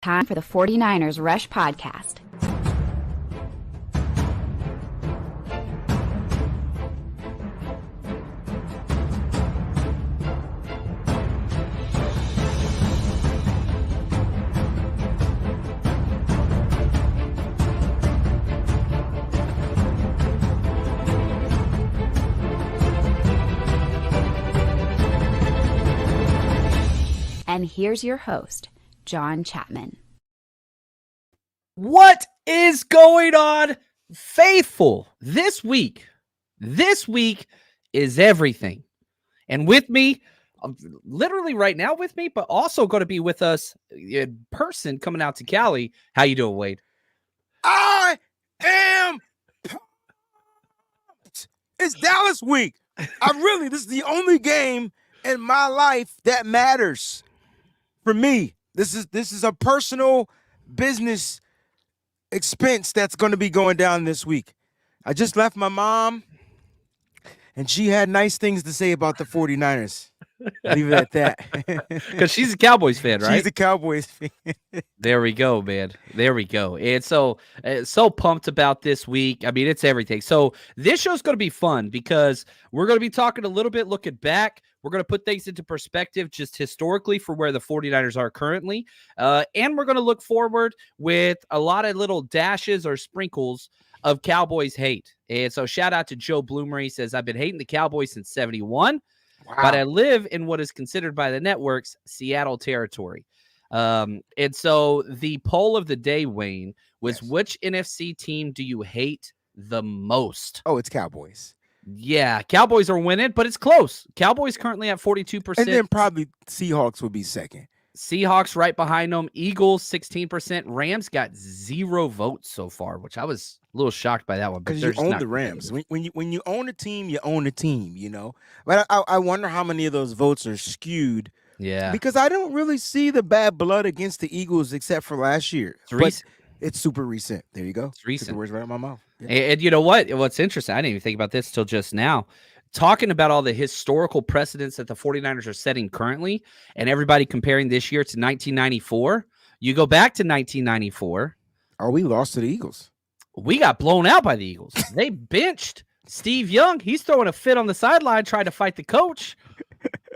Time for the 49ers Rush Podcast. And here's your host, John Chapman. What is going on, faithful? This week is everything. And with me, literally right now with me, but also going to be with us in person coming out to Cali. How you doing, Wade? I am pumped. It's Dallas week. This is the only game in my life that matters. For me, this is a personal business expense that's going to be going down this week. I just left my mom, and she had nice things to say about the 49ers. Leave it at that. Because she's a Cowboys fan, right? She's a Cowboys fan. There we go, man. There we go. And so pumped about this week. I mean, it's everything. So this show's going to be fun because we're going to be talking a little bit, looking back. We're going to put things into perspective just historically for where the 49ers are currently. And we're going to look forward with a lot of little dashes or sprinkles of Cowboys hate. And so shout out to Joe Bloomer. He says, I've been hating the Cowboys since 71. Wow. But I live in what is considered by the networks Seattle territory. And so the poll of the day, Wayne, was which NFC team do you hate the most? Oh, it's Cowboys. Yeah, Cowboys are winning, but it's close. Cowboys currently at 42%. And then probably Seahawks would be second. Seahawks right behind them. Eagles 16%. Rams got 0 votes so far, which I was a little shocked by that one. Because you own the Rams. When you own a team, you own a team, you know. But I wonder how many of those votes are skewed. Yeah. Because I don't really see the bad blood against the Eagles except for last year. It's recent. It's super recent. There you go. It's recent. Took the words right out of my mouth. Yeah. And you know what? What's interesting, I didn't even think about this till just now. Talking about all the historical precedents that the 49ers are setting currently, and everybody comparing this year to 1994. You go back to 1994. Oh, we lost to the Eagles. We got blown out by the Eagles. They benched Steve Young. He's throwing a fit on the sideline trying to fight the coach.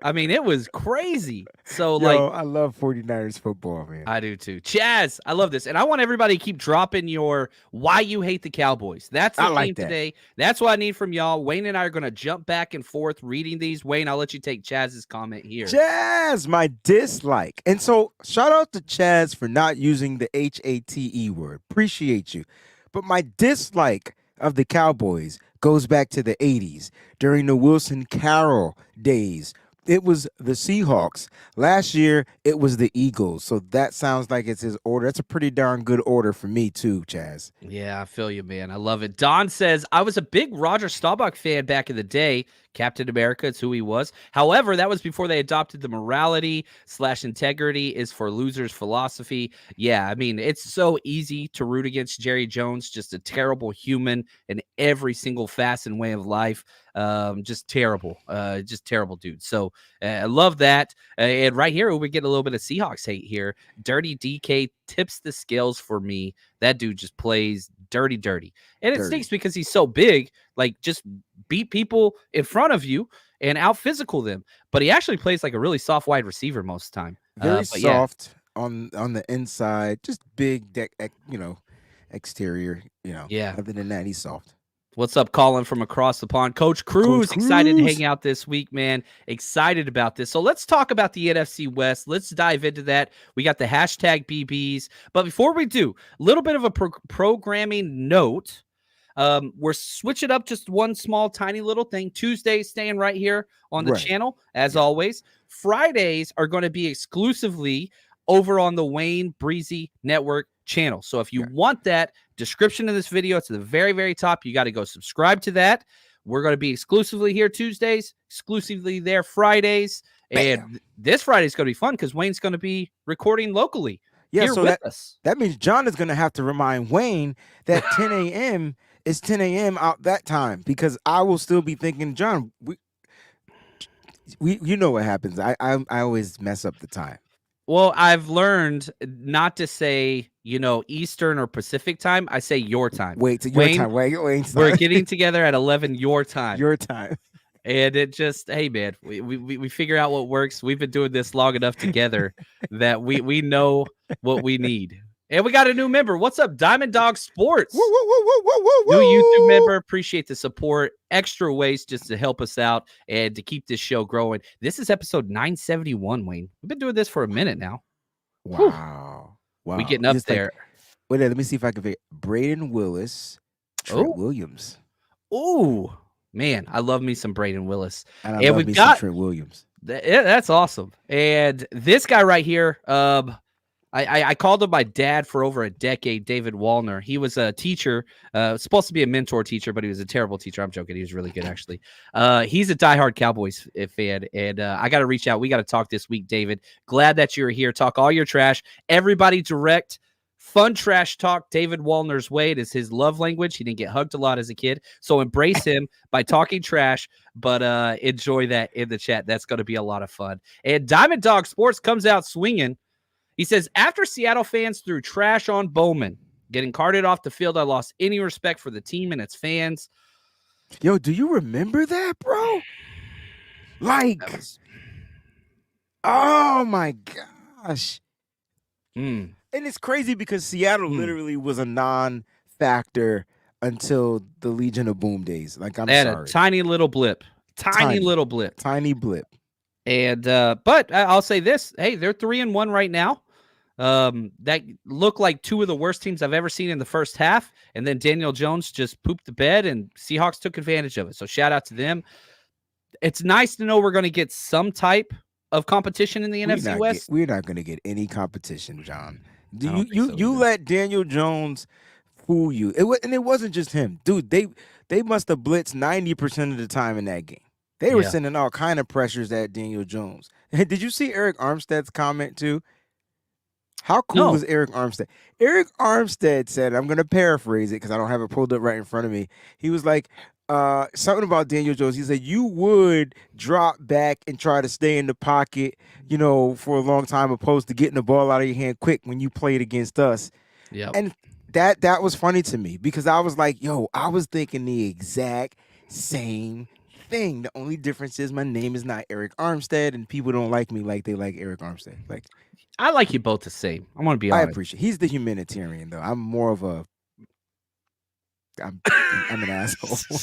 I mean, it was crazy. So, I love 49ers football, man. I do too. Chaz, I love this. And I want everybody to keep dropping your why you hate the Cowboys. That's the theme today. That's what I need from y'all. Wayne and I are going to jump back and forth reading these. Wayne, I'll let you take Chaz's comment here. Chaz, my dislike. And so, shout out to Chaz for not using the HATE word. Appreciate you. But my dislike of the Cowboys goes back to the 80s during the Wilson Carroll days. It was the Seahawks. Last year, it was the Eagles. So that sounds like it's his order. That's a pretty darn good order for me too, Chaz. Yeah, I feel you, man. I love it. Don says, I was a big Roger Staubach fan back in the day. Captain America, it's who he was. However, that was before they adopted the morality/integrity is for losers philosophy. Yeah, I mean, it's so easy to root against Jerry Jones, just a terrible human in every single facet and way of life. Just terrible dude. So I love that. And right here, we get a little bit of Seahawks hate here. Dirty DK tips the scales for me. That dude just plays dirty. And it stinks because he's so big, like just beat people in front of you and out physical them. But he actually plays like a really soft wide receiver most of the time. Very soft on the inside, just big exterior, Yeah. Other than that, he's soft. What's up, Colin from across the pond? Coach Cruz, excited to hang out this week, man. Excited about this. So let's talk about the NFC West. Let's dive into that. We got the hashtag BBs. But before we do, a little bit of a programming note. We're switching up just one small, tiny little thing. Tuesdays staying right here on the channel, as always. Fridays are going to be exclusively over on the Wayne Breezy Network channel. So if you want that, description of this video, it's at the very, very top. You got to go subscribe to that. We're going to be exclusively here Tuesdays, exclusively there Fridays. Bam. And this Friday is going to be fun because Wayne's going to be recording locally here with us. That means John is going to have to remind Wayne that 10 a.m. is 10 a.m. out that time, because I will still be thinking, John, we you know what happens. I always mess up the time. Well, I've learned not to say, Eastern or Pacific time. I say your time. Wait, to your Wayne, time. Wait, we're sorry. getting together at 11 your time. Your time. And it just, hey man, we figure out what works. We've been doing this long enough together that we know what we need. And we got a new member. What's up, Diamond Dog Sports? Woo, woo, woo, woo, woo, woo, New YouTube woo. member. Appreciate the support. Extra ways just to help us out and to keep this show growing. This is episode 971, Wayne. We've been doing this for a minute now. Wow. Wow. We getting up It's there. Wait, let me see if I can figure. Braden Willis, Trent Williams. Ooh, man, I love me some Braden Willis. And And love we've me got- some Trent Williams. That's awesome. And this guy right here, I called him my dad for over a decade, David Wallner. He was a teacher, supposed to be a mentor teacher, but he was a terrible teacher. I'm joking. He was really good, actually. He's a diehard Cowboys fan, and I got to reach out. We got to talk this week, David. Glad that you're here. Talk all your trash. Everybody direct fun trash talk David Wallner's way. It is his love language. He didn't get hugged a lot as a kid, so embrace him by talking trash, but enjoy that in the chat. That's going to be a lot of fun. And Diamond Dog Sports comes out swinging. He says, after Seattle fans threw trash on Bowman, getting carted off the field, I lost any respect for the team and its fans. Yo, do you remember that, bro? Like, oh my gosh. And it's crazy because Seattle literally was a non-factor until the Legion of Boom days. Like, I'm They had sorry. a tiny little blip. Tiny little blip. Tiny blip. And but I'll say this. Hey, they're 3-1 right now. That look like two of the worst teams I've ever seen in the first half. And then Daniel Jones just pooped the bed and Seahawks took advantage of it. So shout out to them. It's nice to know we're going to get some type of competition in the NFC West. We're not going to get any competition, John. You let Daniel Jones fool you. And it wasn't just him. Dude, they must have blitzed 90% of the time in that game. They were sending all kind of pressures at Daniel Jones. Did you see Eric Armstead's comment too? How cool was Eric Armstead? Eric Armstead said, I'm going to paraphrase it because I don't have it pulled up right in front of me. He was like, something about Daniel Jones. He said, you would drop back and try to stay in the pocket, for a long time opposed to getting the ball out of your hand quick when you played against us. Yeah. And that was funny to me because I was like, I was thinking the exact same thing. The only difference is my name is not Eric Armstead and people don't like me like they like Eric Armstead. Like, I like you both the same. I'm going to be honest. I appreciate. He's the humanitarian though. I'm more of a. I'm an asshole.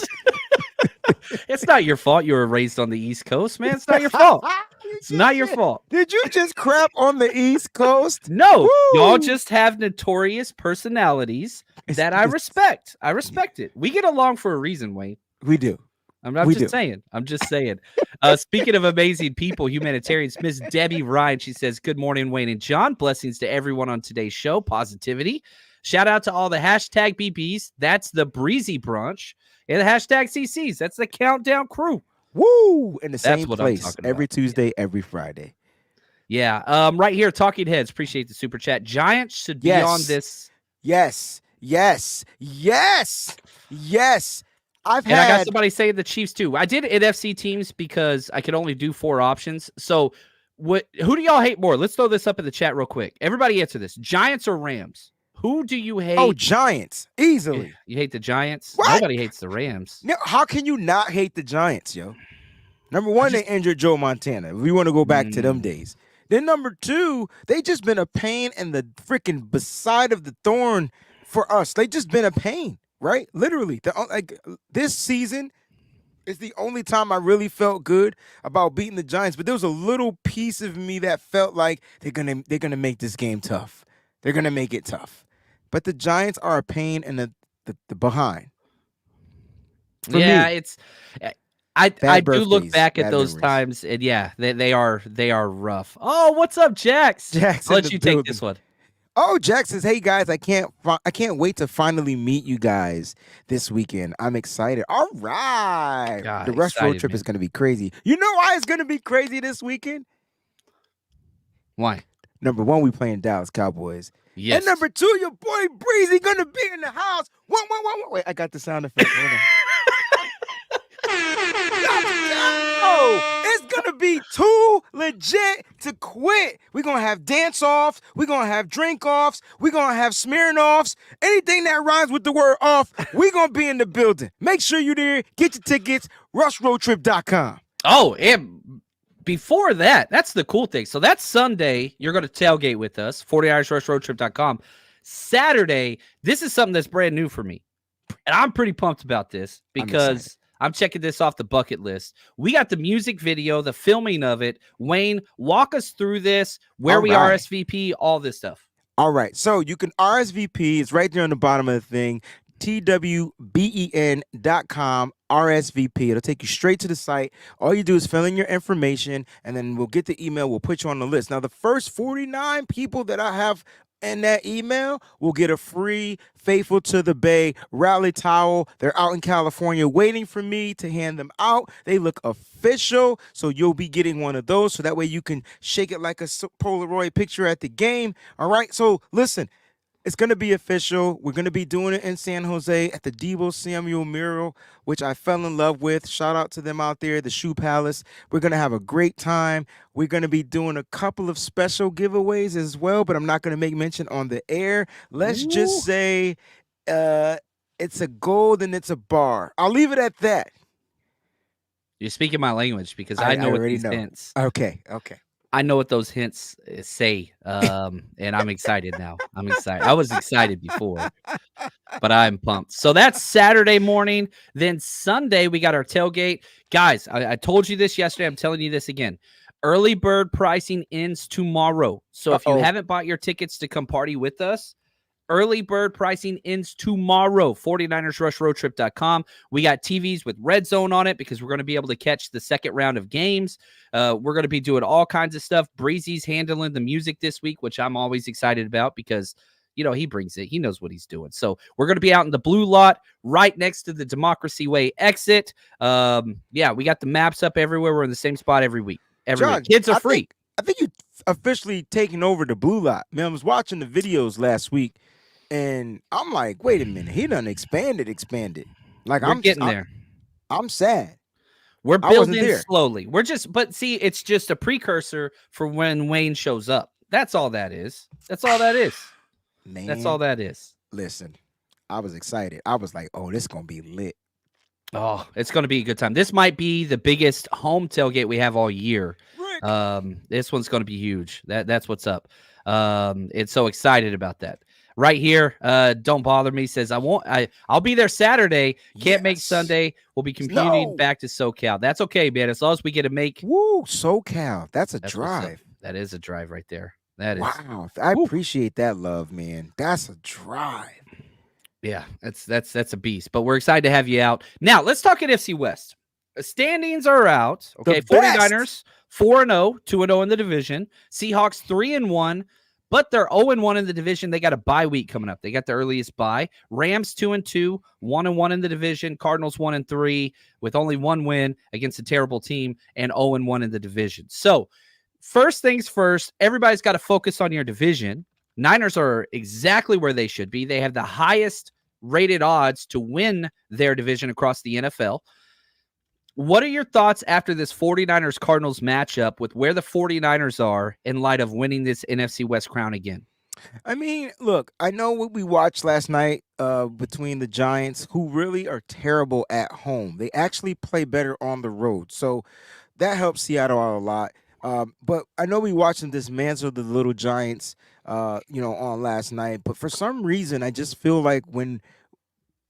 It's not your fault you were raised on the East Coast, man. It's not your fault. It's not your fault. Did you just crap on the East Coast? No, Woo! y'all just have notorious personalities that I respect. I respect it. We get along for a reason, Wayne. We do. I'm just saying. Speaking of amazing people, humanitarians, Miss Debbie Ryan, she says, good morning, Wayne and John. Blessings to everyone on today's show. Positivity. Shout out to all the hashtag BBs. That's the Breezy Brunch. And the hashtag CCs. That's the Countdown Crew. Woo! In the That's same what place I'm talking every about. Tuesday, every Friday. Yeah. Right here, Talking Heads. Appreciate the super chat. Giants should be on this. Yes. I got somebody saying the Chiefs too. I did NFC teams because I could only do 4 options. So who do y'all hate more? Let's throw this up in the chat real quick. Everybody answer this. Giants or Rams? Who do you hate? Oh, Giants. Easily. You hate the Giants? What? Nobody hates the Rams. Now, how can you not hate the Giants, yo? Number one, they injured Joe Montana. We want to go back to them days. Then number 2, they just been a pain in the freaking beside of the thorn for us. They just been a pain, right? Literally. This season is the only time I really felt good about beating the Giants. But there was a little piece of me that felt like they're gonna make this game tough. They're gonna make it tough. But the Giants are a pain in the behind. For me. It's. I do look birthdays, back at bad those memories. times, and they are rough. Oh, what's up, Jax? Jax I'll in let the you take building. this one. Oh, Jack says, "Hey guys, I can't wait to finally meet you guys this weekend. I'm excited. All right, God, the Rush road excited, trip man. is going to be crazy. You know why it's going to be crazy this weekend? Why? Number 1, we playing Dallas Cowboys. Yes. And number 2, your boy Breezy going to be in the house. One. Wait, I got the sound effect. Hold on. Oh, it's gonna be too legit to quit. We're gonna have dance-offs. We're gonna have drink-offs. We're gonna have smearing-offs. Anything that rhymes with the word off, we're gonna be in the building. Make sure you're there. Get your tickets. RushRoadTrip.com. Oh, and before that, that's the cool thing. So that's Sunday. You're going to tailgate with us, 40IrishRushRoadTrip.com. Saturday, this is something that's brand new for me. And I'm pretty pumped about this because I'm checking this off the bucket list. We got the music video, the filming of it. Wayne, walk us through this, where we RSVP, all this stuff. All right. So you can RSVP. It's right there on the bottom of the thing. TWBEN.com RSVP. It'll take you straight to the site. All you do is fill in your information, and then we'll get the email. We'll put you on the list. Now, the first 49 people that I have in that email will get a free Faithful to the Bay rally towel. They're out in California waiting for me to hand them out. They look official, so you'll be getting one of those, so that way you can shake it like a Polaroid picture at the game. All right, so listen. It's going to be official. We're going to be doing it in San Jose at the Deebo Samuel mural, which I fell in love with. Shout out to them out there, the Shoe Palace. We're going to have a great time. We're going to be doing a couple of special giveaways as well, but I'm not going to make mention on the air. Let's just say it's a gold and it's a bar. I'll leave it at that. You're speaking my language because I know what these hints. Okay. I know what those hints say, and I'm excited now. I'm excited. I was excited before, but I'm pumped. So that's Saturday morning. Then Sunday, we got our tailgate. Guys, I told you this yesterday. I'm telling you this again. Early bird pricing ends tomorrow. So if you haven't bought your tickets to come party with us, early bird pricing ends tomorrow. 49ersrushroadtrip.com. We got TVs with Red Zone on it because we're going to be able to catch the second round of games. We're going to be doing all kinds of stuff. Breezy's handling the music this week, which I'm always excited about because, you know, he brings it. He knows what he's doing. So we're going to be out in the blue lot right next to the Democracy Way exit. Yeah, we got the maps up everywhere. We're in the same spot every week. John, Kids are free. I think you officially taking over the blue lot. Man, I was watching the videos last week. And I'm like, wait a minute, he done expanded. Like I'm getting there. I'm sad. We're building slowly. But see, it's just a precursor for when Wayne shows up. That's all that is. Man, that's all that is. Listen, I was excited. I was like, oh, this is gonna be lit. Oh, it's gonna be a good time. This might be the biggest home tailgate we have all year. This one's gonna be huge. That's what's up. It's so excited about that. Right here, Don't Bother Me says, I'll be there Saturday. Can't make Sunday. We'll be commuting back to SoCal. That's okay, man. As long as we get to make. Woo, SoCal. That's a drive. That is a drive right there. That is. Wow. I appreciate that love, man. That's a drive. Yeah, that's a beast. But we're excited to have you out. Now, let's talk NFC West. The standings are out. Okay, 49ers, 4-0, 2-0 in the division. Seahawks, 3-1. But they're 0-1 in the division. They got a bye week coming up. They got the earliest bye. Rams 2-2, 1-1 in the division. Cardinals 1-3 with only one win against a terrible team and 0-1 in the division. So first things first, everybody's got to focus on your division. Niners are exactly where they should be. They have the highest rated odds to win their division across the NFL. What are your thoughts after this 49ers-Cardinals matchup with where the 49ers are in light of winning this NFC West crown again? I mean, look, I know what we watched last night between the Giants, who really are terrible at home. They actually play better on the road. So that helps Seattle out a lot. But I know we watched them dismantle the little Giants, on last night. But for some reason, I just feel like when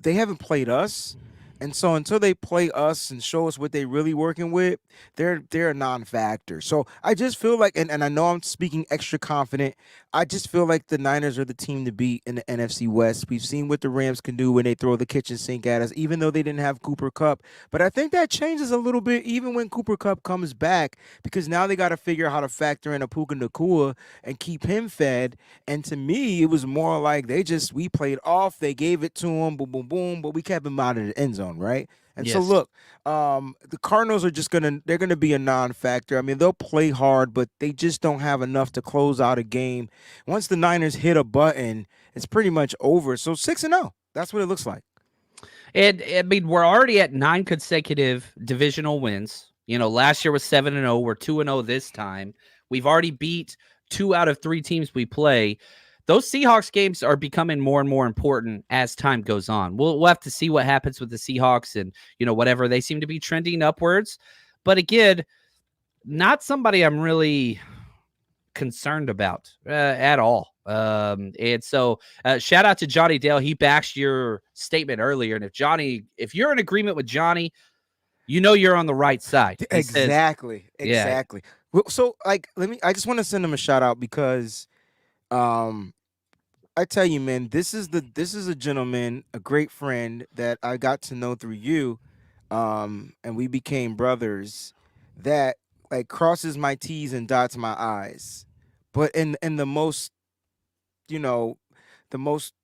they haven't played us, and so until they play us and show us what they're really working with, they're a non-factor. So I just feel like, and I know I'm speaking extra confident, I just feel like the Niners are the team to beat in the NFC West. We've seen what the Rams can do when they throw the kitchen sink at us, even though they didn't have Cooper Kupp. But I think that changes a little bit even when Cooper Kupp comes back, because now they got to figure out how to factor in a Puka Nacua and keep him fed. And to me, it was more like we played off, they gave it to him, boom, boom, boom, but we kept him out of the end zone, right? And so look, the Cardinals are they're gonna be a non-factor. I mean, they'll play hard, but they just don't have enough to close out a game. Once the Niners hit a button, it's pretty much over. So 6-0, that's what it looks like. And I mean, we're already at 9 consecutive divisional wins. Last year was 7-0. We're 2-0 this time. We've already beat 2 out of 3 teams we play. Those Seahawks games are becoming more and more important as time goes on. We'll have to see what happens with the Seahawks and, whatever. They seem to be trending upwards. But again, not somebody I'm really concerned about at all. And so shout out to Johnny Dell. He backs your statement earlier. And if you're in agreement with Johnny, you're on the right side. Exactly. Yeah. Exactly. Well, so I just want to send him a shout out because I tell you, man, this is a gentleman, a great friend that I got to know through you. And we became brothers that like crosses my T's and dots my I's. But in the most, the most,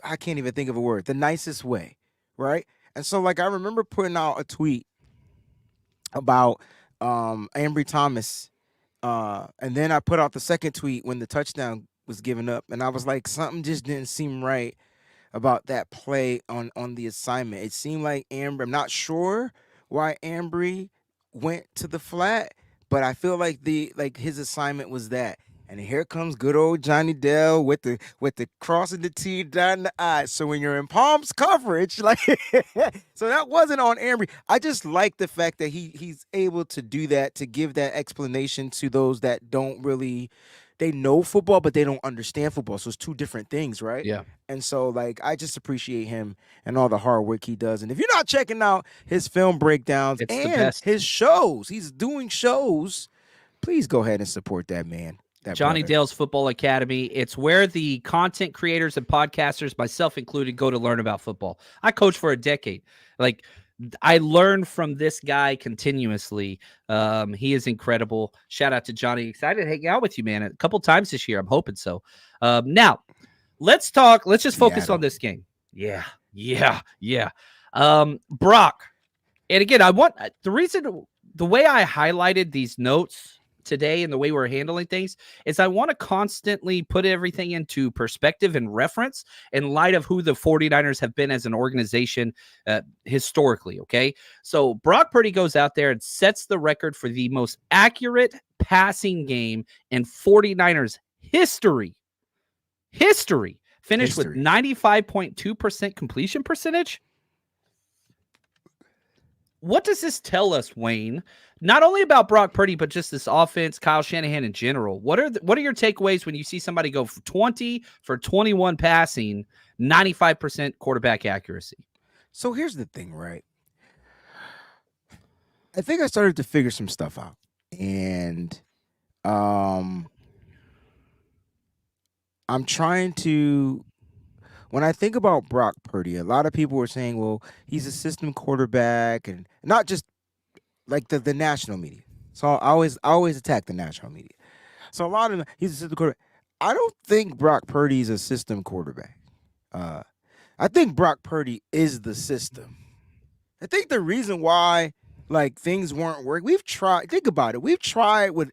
I can't even think of a word, the nicest way, right? And so like I remember putting out a tweet about Ambry Thomas, and then I put out the second tweet when the touchdown was given up, and I was like, something just didn't seem right about that play on the assignment. It seemed like I'm not sure why Ambry went to the flat, but I feel like his assignment was that. And here comes good old Johnny Dell with the crossing the T down the I. So when you're in Palms coverage, like so that wasn't on Ambry. I just like the fact that he's able to do that, to give that explanation to those that don't really, they know football, but they don't understand football. So it's two different things, right? Yeah. And so like I just appreciate him and all the hard work he does. And if you're not checking out his film breakdowns and his shows, he's doing shows, please go ahead and support that man. Johnny Dale's Football Academy. It's where the content creators and podcasters, myself included, go to learn about football. I coached for a decade. Like, I learned from this guy continuously. He is incredible. Shout out to Johnny. Excited to hang out with you, man, a couple times this year. I'm hoping so. Now, let's talk. Let's just focus on this game. Yeah. Brock. And again, the way I highlighted these notes today and the way we're handling things is I want to constantly put everything into perspective and reference in light of who the 49ers have been as an organization historically, okay? So Brock Purdy goes out there and sets the record for the most accurate passing game in 49ers history. Finished with 95.2% completion percentage. What does this tell us, Wayne? Not only about Brock Purdy, but just this offense, Kyle Shanahan in general. What are your takeaways when you see somebody go for 20 for 21 passing, 95% quarterback accuracy? So here's the thing, right? I think I started to figure some stuff out. And I'm trying to, when I think about Brock Purdy, a lot of people were saying, well, he's a system quarterback, and not just like the national media. So I always attack the national media. So a lot of them, he's a system quarterback. I don't think Brock Purdy is a system quarterback. I think Brock Purdy is the system. I think the reason why like things weren't working, we've tried, think about it. We've tried with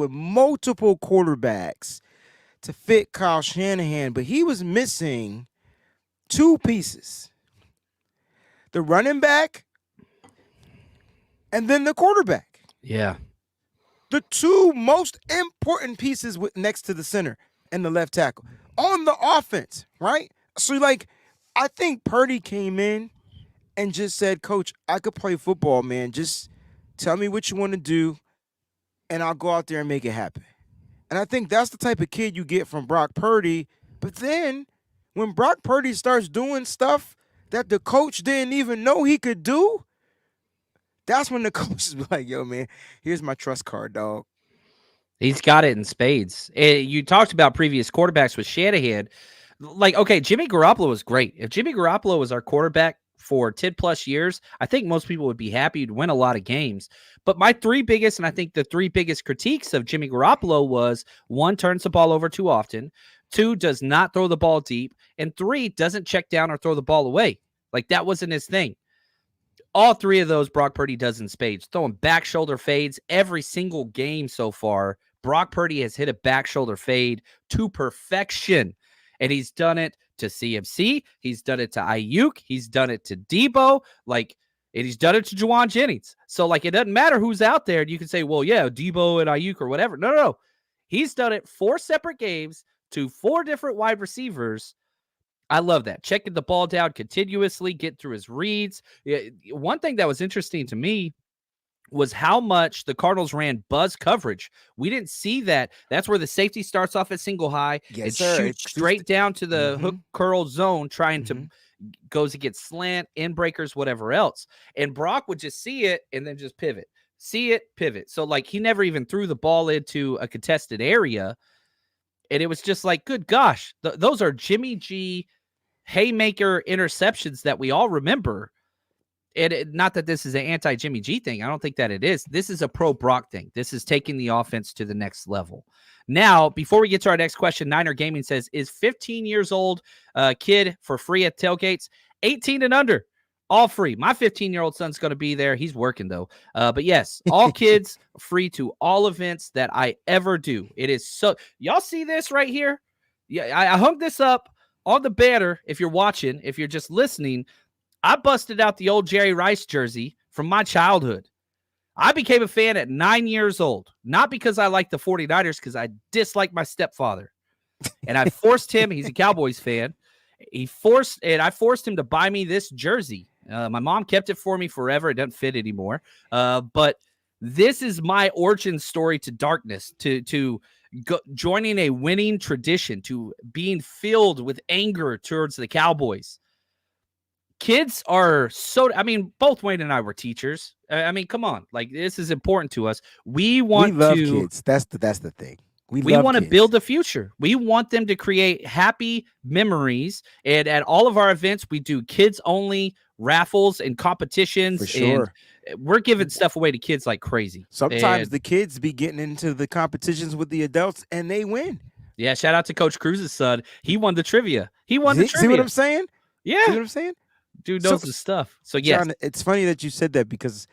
multiple quarterbacks to fit Kyle Shanahan, but he was missing 2 pieces. The running back and then the quarterback. Yeah. The 2 most important pieces next to the center and the left tackle on the offense, right? So like, I think Purdy came in and just said, Coach, I could play football, man. Just tell me what you want to do, and I'll go out there and make it happen. And I think that's the type of kid you get from Brock Purdy. But then when Brock Purdy starts doing stuff that the coach didn't even know he could do, that's when the coach is like, yo, man, here's my trust card, dog. He's got it in spades. You talked about previous quarterbacks with Shanahan. Like, okay, Jimmy Garoppolo was great. If Jimmy Garoppolo was our quarterback for 10 plus years, I think most people would be happy to win a lot of games. But my 3 biggest, and I think the 3 biggest critiques of Jimmy Garoppolo was 1, turns the ball over too often, 2, does not throw the ball deep, and 3, doesn't check down or throw the ball away. Like, that wasn't his thing. All 3 of those Brock Purdy does in spades, throwing back shoulder fades every single game so far. Brock Purdy has hit a back shoulder fade to perfection, and he's done it to CMC. He's done it to Ayuk. He's done it to Deebo. Like, And he's done it to Juwan Jennings. So, like, it doesn't matter who's out there. And you can say, well, yeah, Deebo and Ayuk or whatever. No. He's done it 4 separate games to 4 different wide receivers. I love that. Checking the ball down continuously, get through his reads. One thing that was interesting to me was how much the Cardinals ran buzz coverage. We didn't see that. That's where the safety starts off at single high. Yes, it shoots straight down to the hook curl zone, trying to goes against slant, in breakers, whatever else. And Brock would just see it and then just pivot. See it, pivot. So, like, he never even threw the ball into a contested area. And it was just like, good gosh, those are Jimmy G haymaker interceptions that we all remember. And not that this is an anti-Jimmy G thing. I don't think that it is. This is a pro Brock thing. This is taking the offense to the next level. Now, before we get to our next question, Niner Gaming says, is 15 years old kid for free at tailgates? 18 and under, all free. My 15-year-old son's going to be there. He's working, though. But yes, all kids free to all events that I ever do. It is so – y'all see this right here? Yeah, I hung this up on the banner. If you're watching, if you're just listening, I busted out the old Jerry Rice jersey from my childhood. I became a fan at 9 years old, not because I like the 49ers, because I dislike my stepfather. And I forced him, he's a Cowboys fan. I forced him to buy me this jersey. My mom kept it for me forever. It doesn't fit anymore. But this is my origin story to darkness, to joining a winning tradition, to being filled with anger towards the Cowboys. Kids are so, I mean, both Wayne and I were teachers. I mean, come on. Like, this is important to us. We love kids. That's the thing. We want to build the future. We want them to create happy memories. And at all of our events, we do kids only raffles and competitions. For sure. And we're giving stuff away to kids like crazy. Sometimes the kids be getting into the competitions with the adults and they win. Yeah. Shout out to Coach Cruz's son. He won the trivia. See what I'm saying? Yeah. See what I'm saying? Dude knows his stuff. So, yes. John, it's funny that you said that, because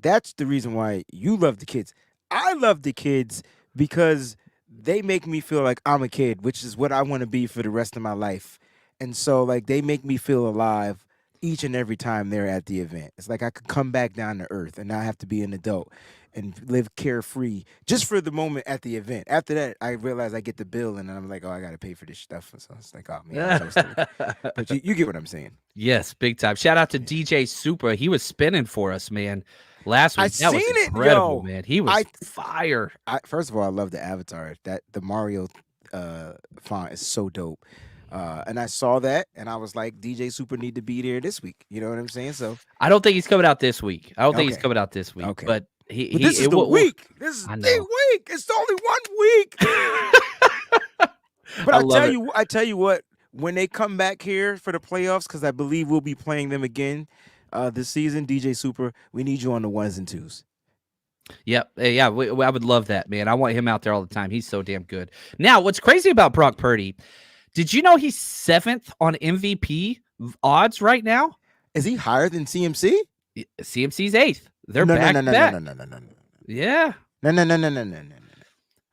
that's the reason why you love the kids. I love the kids because they make me feel like I'm a kid, which is what I want to be for the rest of my life. And so, like, they make me feel alive each and every time they're at the event. It's like I could come back down to earth and not have to be an adult and live carefree just for the moment at the event. After that, I realize I get the bill and I'm like, oh, I got to pay for this stuff. So it's like, oh, man. But you get what I'm saying. Yes, big time. Shout out to DJ Super. He was spinning for us, man. Last week, that was incredible, man. He was fire. First of all, I love the avatar. The Mario font is so dope. And I saw that, and I was like, DJ Super need to be there this week. You know what I'm saying? So I don't think he's coming out this week. Okay. But this is the week. This is the week. It's only 1 week. But I tell you what, when they come back here for the playoffs, because I believe we'll be playing them again this season, DJ Super, we need you on the 1s and 2s. Yep. Yeah, I would love that, man. I want him out there all the time. He's so damn good. Now, what's crazy about Brock Purdy, did you know he's 7th on MVP odds right now? Is he higher than CMC? CMC's 8th. They're back to back. No. Yeah. No.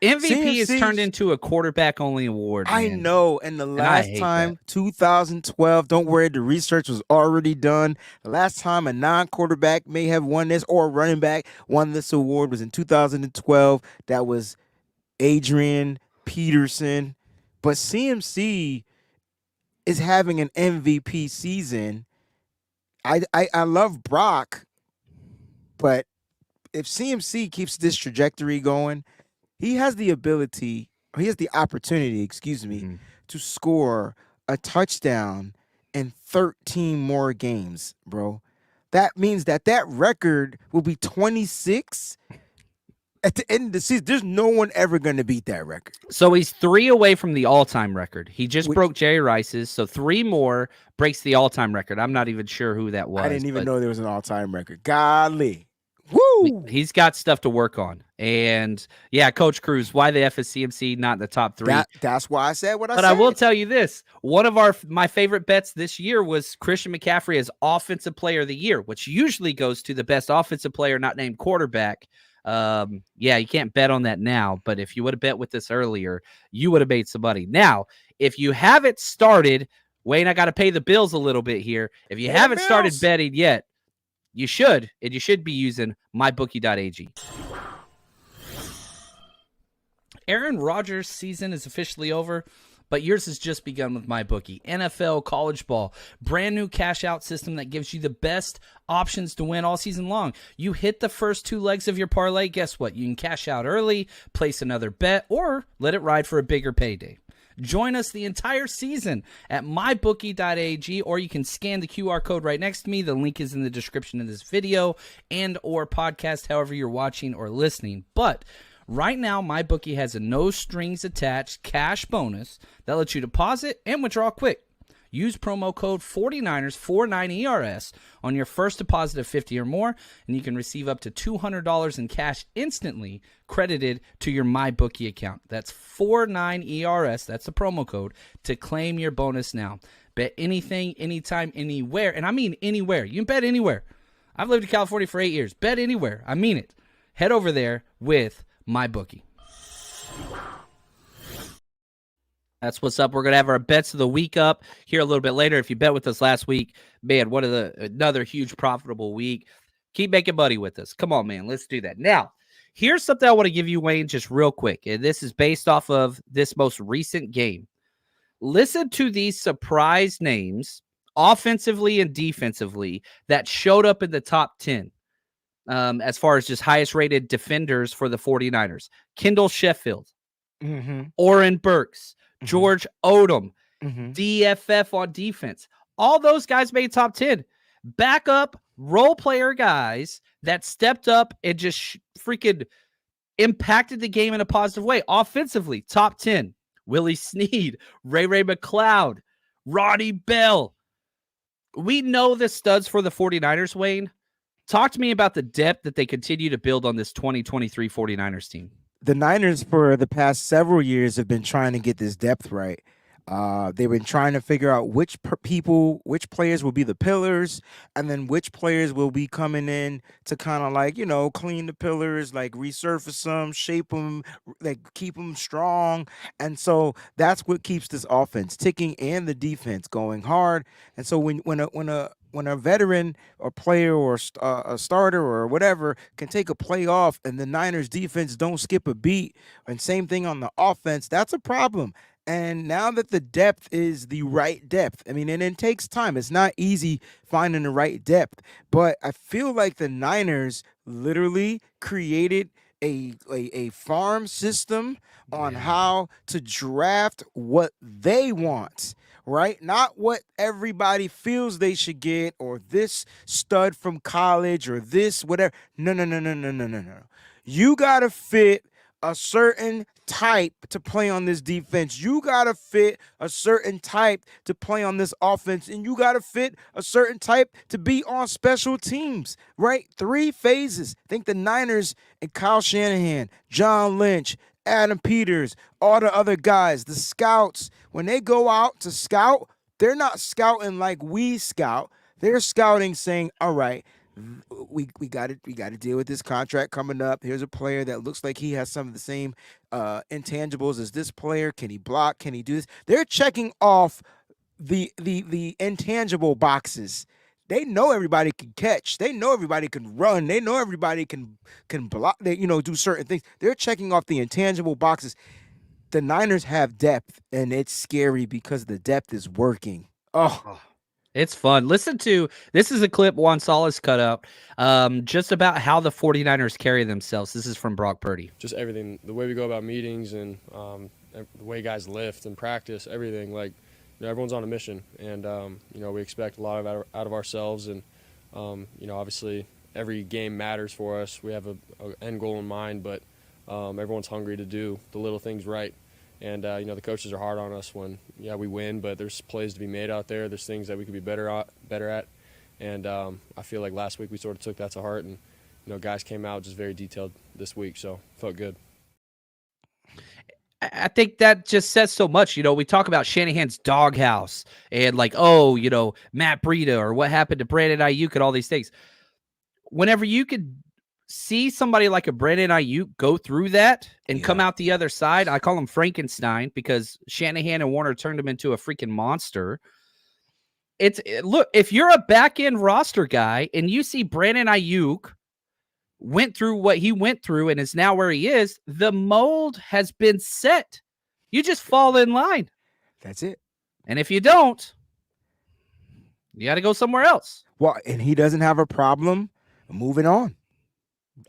MVP CMC is turned into a quarterback-only award. I know. And the last time, 2012, don't worry, the research was already done. The last time a non-quarterback may have won this, or a running back won this award, was in 2012. That was Adrian Peterson. But CMC is having an MVP season. I love Brock, but if CMC keeps this trajectory going, he has the opportunity, to score a touchdown in 13 more games, bro. That means that record will be 26 at the end of the season. There's no one ever going to beat that record. So he's 3 away from the all-time record. He just broke Jerry Rice's, so 3 more breaks the all-time record. I'm not even sure who that was. I didn't even know there was an all-time record. Golly. Woo! He's got stuff to work on. And, yeah, Coach Cruz, why the F is CMC not in the top 3? That's why I said what I said. But I will tell you this. One of my favorite bets this year was Christian McCaffrey as Offensive Player of the Year, which usually goes to the best offensive player not named quarterback. Yeah, you can't bet on that now, but if you would have bet with this earlier, you would have made some money. Now, if you haven't started, Wayne, I got to pay the bills a little bit here. If you haven't started betting yet, You should, and you should be using mybookie.ag. Aaron Rodgers' season is officially over, but yours has just begun with MyBookie. NFL, college ball, brand new cash out system that gives you the best options to win all season long. You hit the first 2 legs of your parlay, guess what? You can cash out early, place another bet, or let it ride for a bigger payday. Join us the entire season at mybookie.ag, or you can scan the QR code right next to me. The link is in the description of this video and or podcast, however you're watching or listening. But right now, MyBookie has a no-strings-attached cash bonus that lets you deposit and withdraw quick. Use promo code 49ers, 49ERS, on your first deposit of $50 or more, and you can receive up to $200 in cash instantly credited to your MyBookie account. That's 49ERS, that's the promo code, to claim your bonus now. Bet anything, anytime, anywhere, and I mean anywhere. You can bet anywhere. I've lived in California for 8 years. Bet anywhere. I mean it. Head over there with MyBookie. That's what's up. We're going to have our bets of the week up here a little bit later. If you bet with us last week, man, another huge profitable week. Keep making money with us. Come on, man. Let's do that. Now, here's something I want to give you, Wayne, just real quick. And this is based off of this most recent game. Listen to these surprise names, offensively and defensively, that showed up in the top 10. As far as just highest rated defenders for the 49ers. Kendall Sheffield, Oren Burks, George Odom, DFF on defense. All those guys made top 10. Backup role player guys that stepped up and just freaking impacted the game in a positive way. Offensively, top 10. Willie Snead, Ray McLeod, Ronnie Bell. We know the studs for the 49ers, Wayne. Talk to me about the depth that they continue to build on this 2023 49ers team. The Niners for the past several years have been trying to get this depth right. They've been trying to figure out which players will be the pillars, and then which players will be coming in to kind of like, clean the pillars, like resurface them, shape them, like keep them strong. And so that's what keeps this offense ticking and the defense going hard. And so when a veteran or player or a starter or whatever can take a play off and the Niners defense don't skip a beat, and same thing on the offense, that's a problem. And now that the depth is the right depth, and it takes time. It's not easy finding the right depth, but I feel like the Niners literally created a farm system on how to draft what they want, right? Not what everybody feels they should get, or this stud from college, or this whatever. No. You got to fit a certain type to play on this defense. You got to fit a certain type to play on this offense. And you got to fit a certain type to be on special teams, right? 3 phases. I think the Niners and Kyle Shanahan, John Lynch, Adam Peters, all the other guys, the scouts, when they go out to scout, they're not scouting like we scout. They're scouting saying, all right, we got to deal with this contract coming up. Here's a player that looks like he has some of the same intangibles as this player. Can he block? Can he do this? They're checking off the intangible boxes. They know everybody can catch. They know everybody can run. They know everybody can block. They do certain things. They're checking off the intangible boxes. The Niners have depth, and it's scary because the depth is working. Oh. It's fun. Listen to, this is a clip Juan Salas cut out just about how the 49ers carry themselves. This is from Brock Purdy. Just everything, the way we go about meetings and the way guys lift and practice, everything. Like, everyone's on a mission, and we expect a lot out of ourselves, and obviously every game matters for us. We have a end goal in mind, but everyone's hungry to do the little things right. And, the coaches are hard on us when, we win, but there's plays to be made out there. There's things that we could be better at. And I feel like last week we sort of took that to heart, and, guys came out just very detailed this week, so felt good. I think that just says so much. We talk about Shanahan's doghouse and like, Matt Breida or what happened to Brandon Ayuk and all these things. Whenever you could see somebody like a Brandon Ayuk go through that and come out the other side, I call him Frankenstein because Shanahan and Warner turned him into a freaking monster. Look, if you're a back end roster guy and you see Brandon Ayuk went through what he went through and is now where he is, the mold has been set. You just fall in line. That's it. And if you don't, you got to go somewhere else. Well, and he doesn't have a problem moving on.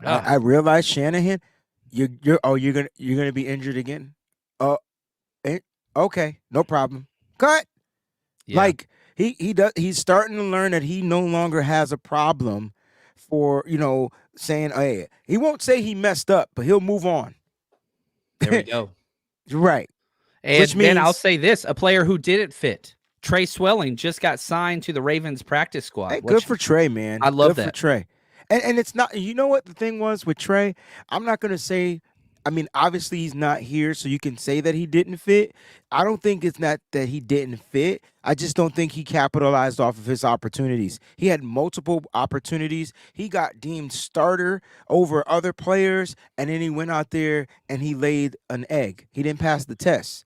I realize Shanahan, you're gonna be injured again. Okay, no problem. Cut. Yeah. Like he's starting to learn that he no longer has a problem for saying, hey, he won't say he messed up, but he'll move on. There we go. Right. And Which means, I'll say this: a player who didn't fit, Trey Swelling, just got signed to the Ravens practice squad. Hey, good for Trey, man. I love good that for Trey. And it's not. You know what the thing was with Trey? I'm not gonna say. I mean, obviously he's not here, so you can say that he didn't fit. I don't think it's not that he didn't fit. I just don't think he capitalized off of his opportunities. He had multiple opportunities. He got deemed starter over other players, and then he went out there and he laid an egg. He didn't pass the test.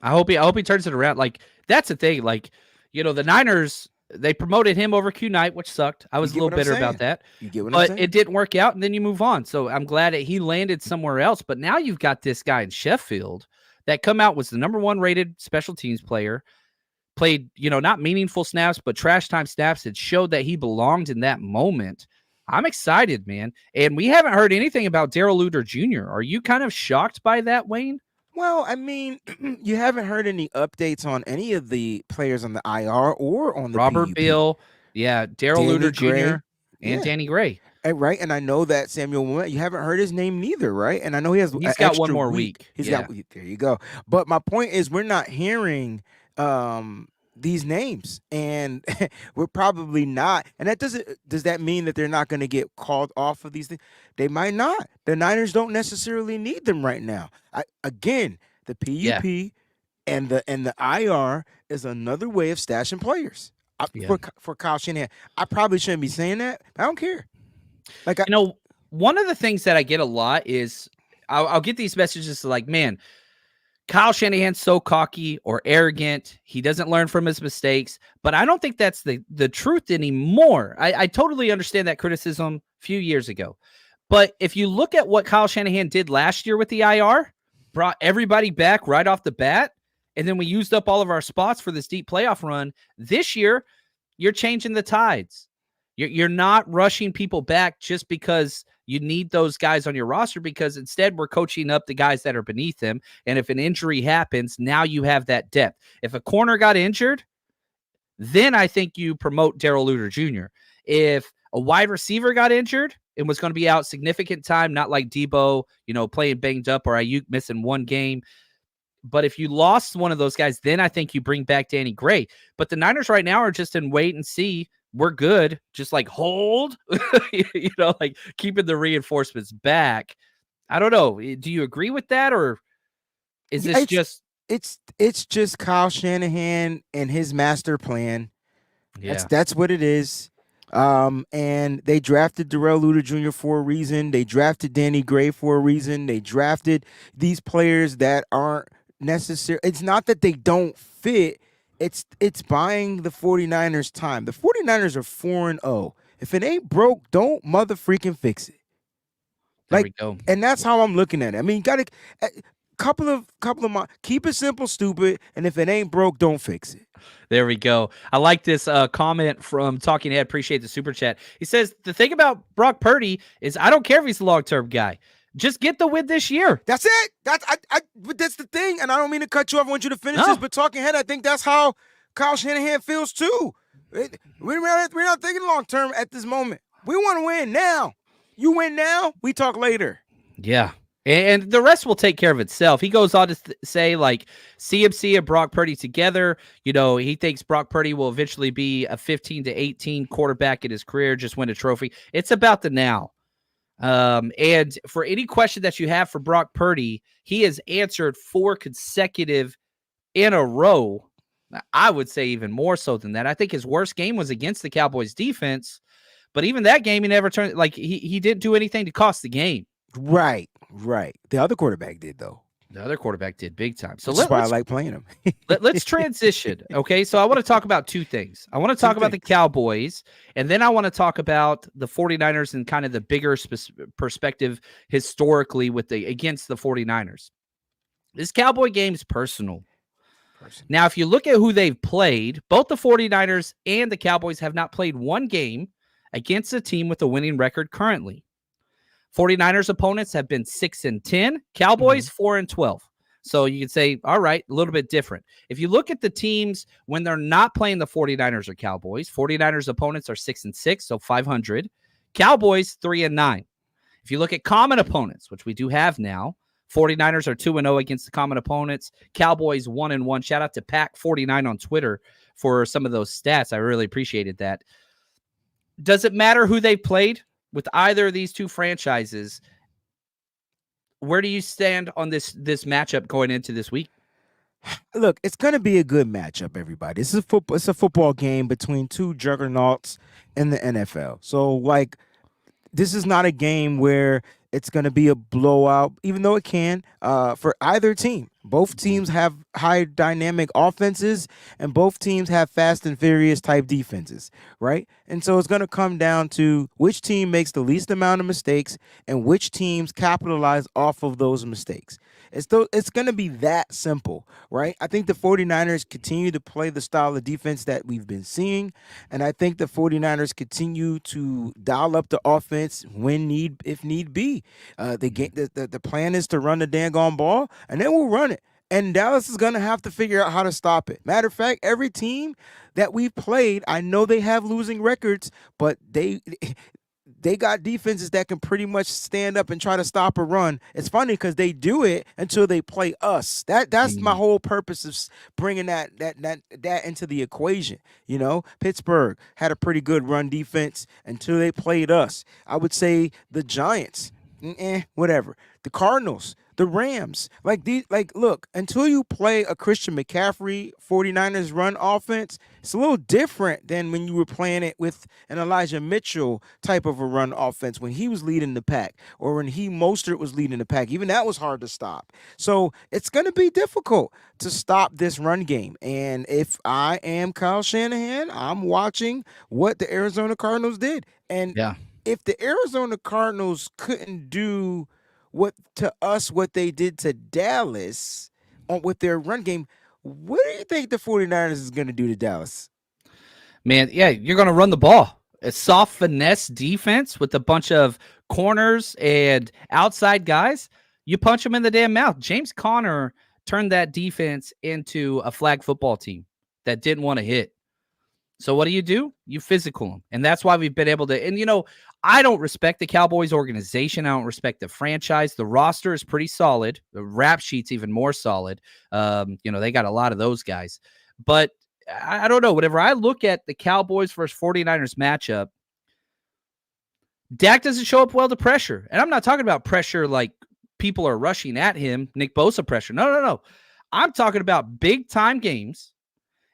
I hope he turns it around. Like, that's the thing. Like, the Niners, they promoted him over Q Knight, which sucked. I was a little bitter about that. You get what I'm saying? But it didn't work out, and then you move on. So I'm glad that he landed somewhere else. But now you've got this guy in Sheffield that come out, was the number 1 rated special teams player, played, not meaningful snaps, but trash time snaps. It showed that he belonged in that moment. I'm excited, man. And we haven't heard anything about Darrell Luter Jr. Are you kind of shocked by that, Wayne? Well, I mean, you haven't heard any updates on any of the players on the IR or on the Robert PUP. Bill, Darrell Luter Jr. and Yeah. Danny Gray. Right, and I know that Samuel Williams, you haven't heard his name neither, right? And I know he's got one more week. He's got there you go. But my point is we're not hearing these names, and we're probably not. And that does that mean that they're not going to get called off of these things? They might not. The Niners don't necessarily need them right now. Again, the PUP and the IR is another way of stashing players. For Kyle Shanahan, I probably shouldn't be saying that. But I don't care. Like one of the things that I get a lot is I'll get these messages like, man, Kyle Shanahan's so cocky or arrogant. He doesn't learn from his mistakes. But I don't think that's the truth anymore. I totally understand that criticism a few years ago. But if you look at what Kyle Shanahan did last year with the IR, brought everybody back right off the bat, and then we used up all of our spots for this deep playoff run. This year, you're changing the tides. You're not rushing people back just because you need those guys on your roster, because instead we're coaching up the guys that are beneath them. And if an injury happens, now you have that depth. If a corner got injured, then I think you promote Darrell Luter Jr. If a wide receiver got injured and was going to be out significant time, not like Deebo, playing banged up, or Ayuk missing one game. But if you lost one of those guys, then I think you bring back Danny Gray. But the Niners right now are just in wait and see. We're good. Just like hold, like keeping the reinforcements back. I don't know. Do you agree with that? Or is this it's just Kyle Shanahan and his master plan. Yeah. That's what it is. And they drafted Darrell Luter Jr. for a reason. They drafted Danny Gray for a reason. They drafted these players that aren't necessary. It's not that they don't fit. It's buying the 49ers time. The 49ers are 4-0. If it ain't broke, don't mother freaking fix it. There we go. And that's how I'm looking at it. I mean, got to couple of keep it simple, stupid, and if it ain't broke, don't fix it. There we go. I like this comment from Talking Head. Appreciate the super chat. He says, the thing about Brock Purdy is I don't care if he's a long-term guy. Just get the win this year. That's it. But that's the thing, and I don't mean to cut you off. I want you to finish this, but Talking Head, I think that's how Kyle Shanahan feels too. We're not thinking long-term at this moment. We want to win now. You win now, we talk later. Yeah. And the rest will take care of itself. He goes on to say, like, CMC and Brock Purdy together, he thinks Brock Purdy will eventually be a 15 to 18 quarterback in his career, just win a trophy. It's about the now. And for any question that you have for Brock Purdy, he has answered 4 consecutive in a row. I would say even more so than that. I think his worst game was against the Cowboys defense, but even that game, he never turned, like he didn't do anything to cost the game. Right. The other quarterback did, though. The other quarterback did big time. So Which is why I let's like playing him. let's transition. Okay, so I want to talk about two things. I want to talk about the Cowboys, and then I want to talk about the 49ers and kind of the bigger perspective historically with against the 49ers. This Cowboy game is personal. Now, if you look at who they've played, both the 49ers and the Cowboys have not played one game against a team with a winning record currently. 49ers opponents have been 6-10, Cowboys 4-12. So you could say, all right, a little bit different. If you look at the teams when they're not playing the 49ers or Cowboys, 49ers opponents are 6-6, so 500. Cowboys 3-9. If you look at common opponents, which we do have now, 49ers are 2-0 against the common opponents. Cowboys 1-1. Shout out to Pack49 on Twitter for some of those stats. I really appreciated that. Does it matter who they played with either of these two franchises? Where do you stand on this matchup going into this week? Look, it's going to be a good matchup, everybody. This is football. It's a football game between two juggernauts in the NFL. So, like, this is not a game where it's going to be a blowout, even though it can for either team. Both teams have high dynamic offenses, and both teams have fast and furious type defenses, right? And so it's going to come down to which team makes the least amount of mistakes and which teams capitalize off of those mistakes. It's going to be that simple, right? I think the 49ers continue to play the style of defense that we've been seeing, and I think the 49ers continue to dial up the offense if need be. The plan is to run the dang ball, and then we'll run it. And Dallas is going to have to figure out how to stop it. Matter of fact, every team that we've played, I know they have losing records, but they got defenses that can pretty much stand up and try to stop a run. It's funny because they do it until they play us. That's my whole purpose of bringing that into the equation. You know, Pittsburgh had a pretty good run defense until they played us. I would say the Giants, whatever. The Cardinals, the Rams, look, until you play a Christian McCaffrey 49ers run offense, it's a little different than when you were playing it with an Elijah Mitchell type of a run offense when he was leading the pack, or when Mostert was leading the pack. Even that was hard to stop. So it's going to be difficult to stop this run game. And if I am Kyle Shanahan, I'm watching what the Arizona Cardinals did. And if the Arizona Cardinals couldn't do what they did to Dallas with their run game, what do you think the 49ers is going to do to Dallas? Man, yeah, you're going to run the ball. A soft finesse defense with a bunch of corners and outside guys. You punch them in the damn mouth. James Conner turned that defense into a flag football team that didn't want to hit. So what do? You physical them. And that's why we've been able to. And, I don't respect the Cowboys organization. I don't respect the franchise. The roster is pretty solid. The rap sheet's even more solid. They got a lot of those guys. But I don't know. Whenever I look at the Cowboys versus 49ers matchup, Dak doesn't show up well to pressure. And I'm not talking about pressure like people are rushing at him, Nick Bosa pressure. No. I'm talking about big-time games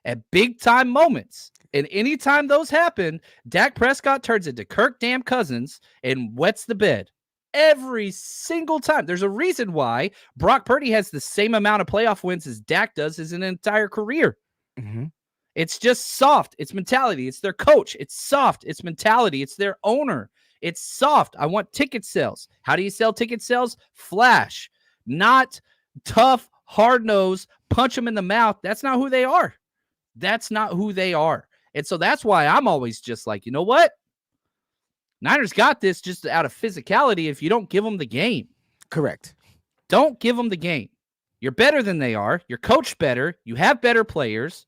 at big-time moments. And anytime those happen, Dak Prescott turns into Kirk damn Cousins and wets the bed every single time. There's a reason why Brock Purdy has the same amount of playoff wins as Dak does his entire career. Mm-hmm. It's just soft. It's mentality. It's their coach. It's soft. It's mentality. It's their owner. It's soft. I want ticket sales. How do you sell ticket sales? Flash, not tough, hard-nosed, punch them in the mouth. That's not who they are. That's not who they are. And so that's why I'm always just like, you know what? Niners got this just out of physicality if you don't give them the game. Correct. Don't give them the game. You're better than they are. You're coached better. You have better players.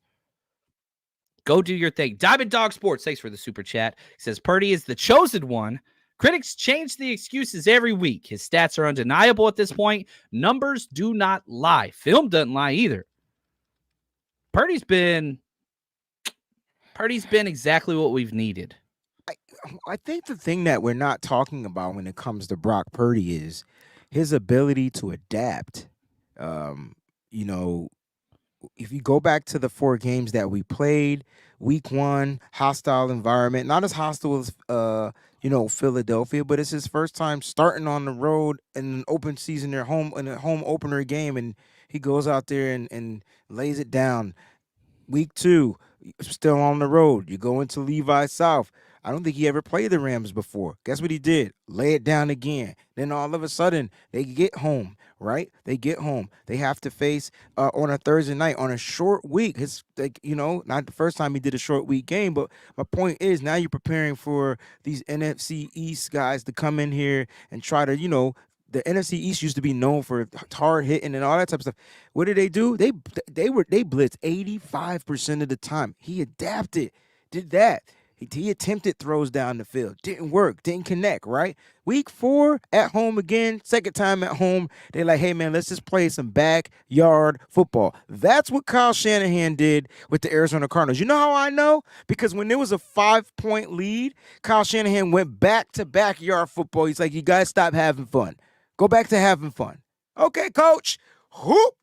Go do your thing. Diamond Dog Sports, thanks for the super chat. He says, Purdy is the chosen one. Critics change the excuses every week. His stats are undeniable at this point. Numbers do not lie. Film doesn't lie either. Purdy's been exactly what we've needed. I think the thing that we're not talking about when it comes to Brock Purdy is his ability to adapt. If you go back to the 4 games that we played, week 1, hostile environment, not as hostile as Philadelphia, but it's his first time starting on the road in an open season, their home in a home opener game, and he goes out there and lays it down. Week 2, still on the road. You go into Levi South. I don't think he ever played the Rams before. Guess what he did? Lay it down again. Then all of a sudden, they get home, right? They get home. They have to face on a Thursday night on a short week. It's like, not the first time he did a short week game, but my point is now you're preparing for these NFC East guys to come in here and try to, the NFC East used to be known for hard hitting and all that type of stuff. What did they do? They blitzed 85% of the time. He adapted, did that. He attempted throws down the field. Didn't work. Didn't connect, right? Week 4, at home again. Second time at home. They're like, hey, man, let's just play some backyard football. That's what Kyle Shanahan did with the Arizona Cardinals. You know how I know? Because when there was a 5-point lead, Kyle Shanahan went back to backyard football. He's like, you guys stop having fun. Go back to having fun. Okay, coach. Whoop.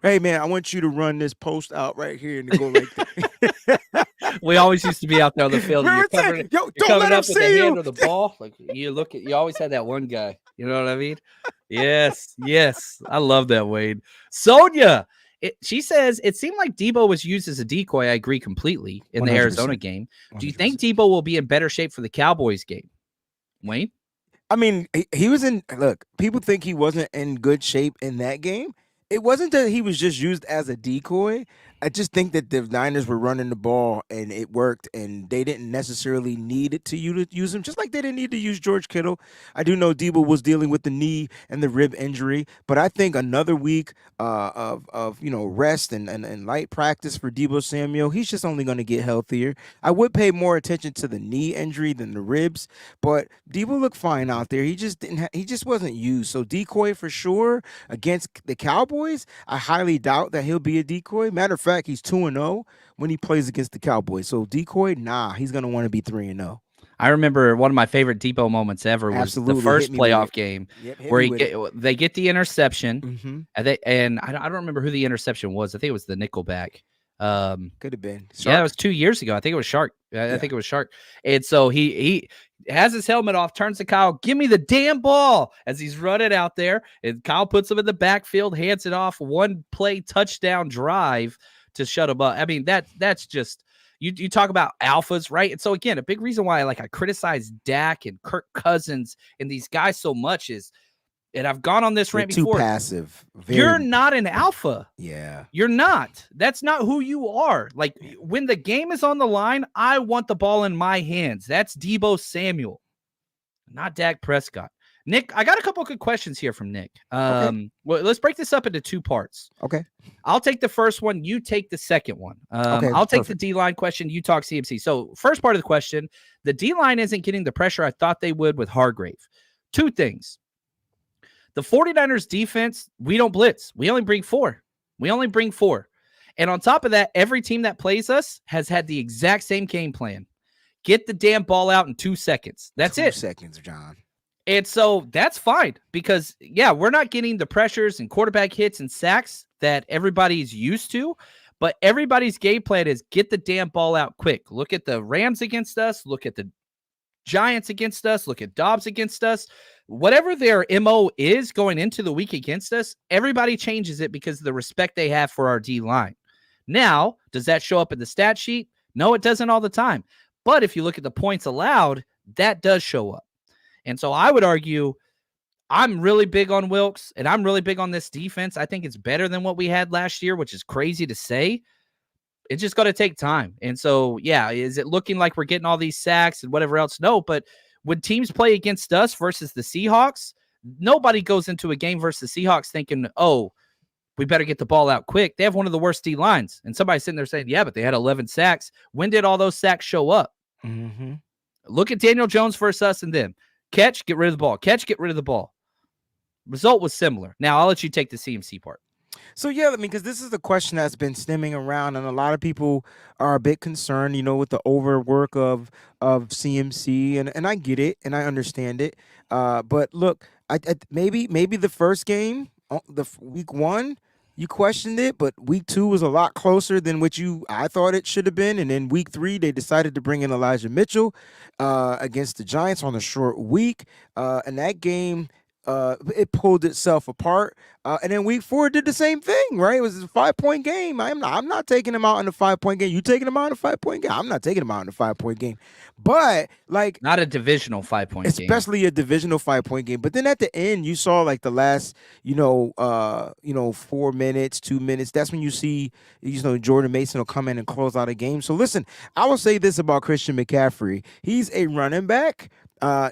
Hey, man, I want you to run this post out right here and go like that. We always used to be out there on the field. And you're covering, don't coming let him up with see the you. hand or the ball. Like you always had that one guy. You know what I mean? Yes. I love that, Wade. Sonia, she says it seemed like Deebo was used as a decoy. I agree completely in the 100%. Arizona game. Do you 100%. think Deebo will be in better shape for the Cowboys game? Wayne? I mean, he was in. Look, people think he wasn't in good shape in that game. It wasn't that he was just used as a decoy. I just think that the Niners were running the ball and it worked, and they didn't necessarily need it to use him, just like they didn't need to use George Kittle. I do know Deebo was dealing with the knee and the rib injury, but I think another week of rest and light practice for Deebo Samuel, he's just only going to get healthier. I would pay more attention to the knee injury than the ribs, but Deebo looked fine out there. He just he just wasn't used. So decoy for sure against the Cowboys. I highly doubt that he'll be a decoy. Matter of fact, he's 2-0 when he plays against the Cowboys. So decoy, he's going to want to be 3-0. I remember one of my favorite Deebo moments ever was Absolutely. the first playoff game where they get the interception, Mm-hmm. and I don't remember who the interception was. I think it was the nickelback. Could have been. Yeah, it was 2 years ago. I think it was Shark. I think it was Shark. And so he has his helmet off, turns to Kyle, give me the damn ball as he's running out there. And Kyle puts him in the backfield, hands it off, one play touchdown drive to shut him up. I mean, that's just you talk about alphas, right? And so again, a big reason why I criticize Dak and Kirk Cousins and these guys so much is, and I've gone on this rant before. Too passive. You're not an alpha. Yeah. You're not. That's not who you are. Like when the game is on the line, I want the ball in my hands. That's Deebo Samuel, not Dak Prescott. Nick, I got a couple of good questions here from Nick. Okay. Well, let's break this up into 2 parts. Okay. I'll take the first one. You take the second one. Okay, I'll take perfect. the D-line question. You talk CMC. So first part of the question, the D-line isn't getting the pressure I thought they would with Hargrave. 2 things. The 49ers defense, we don't blitz. We only bring 4. And on top of that, every team that plays us has had the exact same game plan. Get the damn ball out in 2 seconds. That's 2 it. seconds, John. And so that's fine because, we're not getting the pressures and quarterback hits and sacks that everybody's used to, but everybody's game plan is get the damn ball out quick. Look at the Rams against us. Look at the Giants against us. Look at Dobbs against us. Whatever their MO is going into the week against us, everybody changes it because of the respect they have for our D-line. Now, does that show up in the stat sheet? No, it doesn't all the time. But if you look at the points allowed, that does show up. And so I would argue I'm really big on Wilkes, and I'm really big on this defense. I think it's better than what we had last year, which is crazy to say. It's just going to take time. And so, is it looking like we're getting all these sacks and whatever else? No, but when teams play against us versus the Seahawks, nobody goes into a game versus the Seahawks thinking, oh, we better get the ball out quick. They have one of the worst D lines. And somebody's sitting there saying, yeah, but they had 11 sacks. When did all those sacks show up? Mm-hmm. Look at Daniel Jones versus us and them. Catch, get rid of the ball. Catch, get rid of the ball. Result was similar. Now, I'll let you take the CMC part. So, because this is a question that's been stemming around, and a lot of people are a bit concerned, with the overwork of CMC, and I get it, and I understand it. But look, I maybe the first game, the week 1, You questioned it, but week 2 was a lot closer than what I thought it should have been. And then week 3, they decided to bring in Elijah Mitchell against the Giants on a short week. And that game, it pulled itself apart. And then week 4 did the same thing, right? It was a 5-point game. I'm not taking him out in a 5-point game. You taking him out in a 5-point game? I'm not taking him out in a 5-point game. But like, Not a divisional 5-point game. especially a divisional 5-point game. But then at the end, you saw like the last, 4 minutes, 2 minutes. That's when you see, Jordan Mason will come in and close out a game. So listen, I will say this about Christian McCaffrey: he's a running back.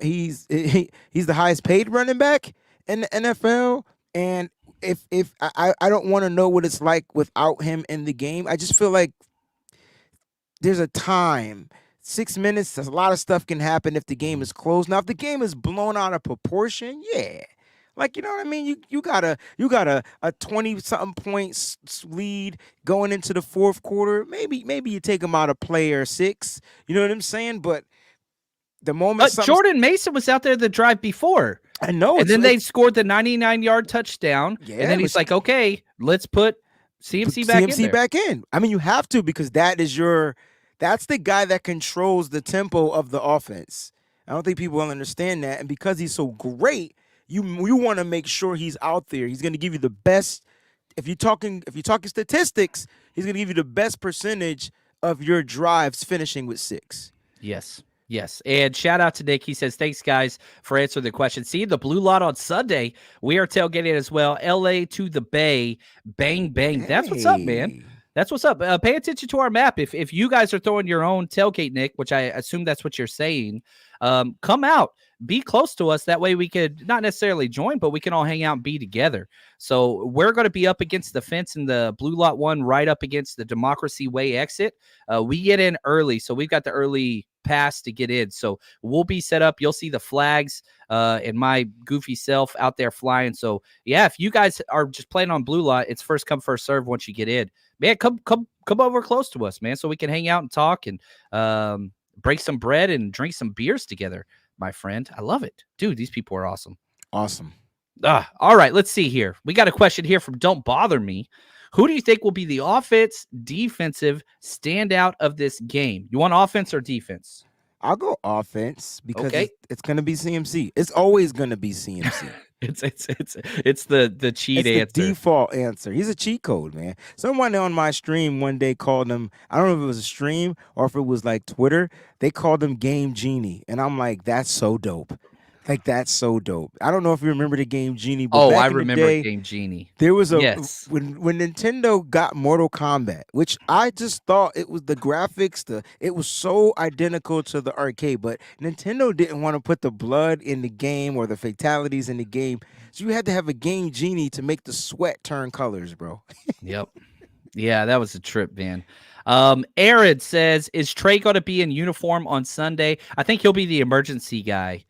He's the highest paid running back in the NFL, and if I don't want to know what it's like without him in the game. I just feel like there's a time. 6 minutes, there's a lot of stuff can happen if the game is close. Now, if the game is blown out of proportion, yeah. Like, you know what I mean? You got a 20-something points lead going into the fourth quarter. Maybe you take them out of play or 6. You know what I'm saying? But the moment Jordan Mason was out there the drive before. I know. And then they scored the 99-yard touchdown. Yeah, and then he's like, okay, let's put CMC back in. I mean, you have to, because that's the guy that controls the tempo of the offense. I don't think people will understand that. And because he's so great, you want to make sure he's out there. He's going to give you the best. If you're talking statistics, he's going to give you the best percentage of your drives finishing with 6. Yes. And shout out to Nick. He says, thanks, guys, for answering the question. See the blue lot on Sunday. We are tailgating as well. LA to the Bay. Bang, bang. That's what's up, man. That's what's up. Pay attention to our map. If you guys are throwing your own tailgate, Nick, which I assume that's what you're saying, come out. Be close to us. That way we could not necessarily join, but we can all hang out and be together. So we're going to be up against the fence in the blue lot 1, right up against the Democracy Way exit. We get in early, so we've got the early pass to get in. So we'll be set up. You'll see the flags and my goofy self out there flying. So yeah, if you guys are just playing on blue lot, it's first come, first serve once you get in. Man, come over close to us, man, so we can hang out and talk and break some bread and drink some beers together, my friend. I love it. Dude, these people are awesome. Awesome. All right, let's see here. We got a question here from Don't Bother Me. Who do you think will be the defensive standout of this game? You want offense or defense? I'll go offense because it's going to be CMC. It's always going to be CMC. It's the cheat answer. The default answer. He's a cheat code, man. Someone on my stream one day called him, I don't know if it was a stream or if it was like Twitter, they called him Game Genie. And I'm like, that's so dope. Like, that's so dope. I don't know if you remember the Game Genie. But I remember Game Genie. There was when Nintendo got Mortal Kombat, which I just thought it was the graphics, it was so identical to the arcade, but Nintendo didn't want to put the blood in the game or the fatalities in the game. So you had to have a Game Genie to make the sweat turn colors, bro. Yep. Yeah, that was a trip, man. Aaron says, is Trey going to be in uniform on Sunday? I think he'll be the emergency guy.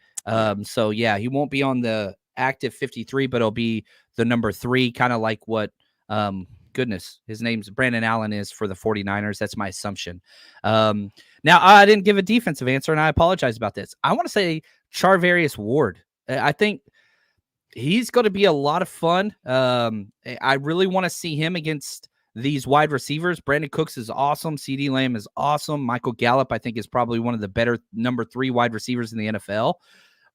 So yeah, he won't be on the active 53, but he'll be the number 3, kind of like what, his name's Brandon Allen is for the 49ers. That's my assumption. Now I didn't give a defensive answer and I apologize about this. I want to say Charvarius Ward. I think he's going to be a lot of fun. I really want to see him against these wide receivers. Brandon Cooks is awesome. CeeDee Lamb is awesome. Michael Gallup, I think, is probably one of the better number 3 wide receivers in the NFL.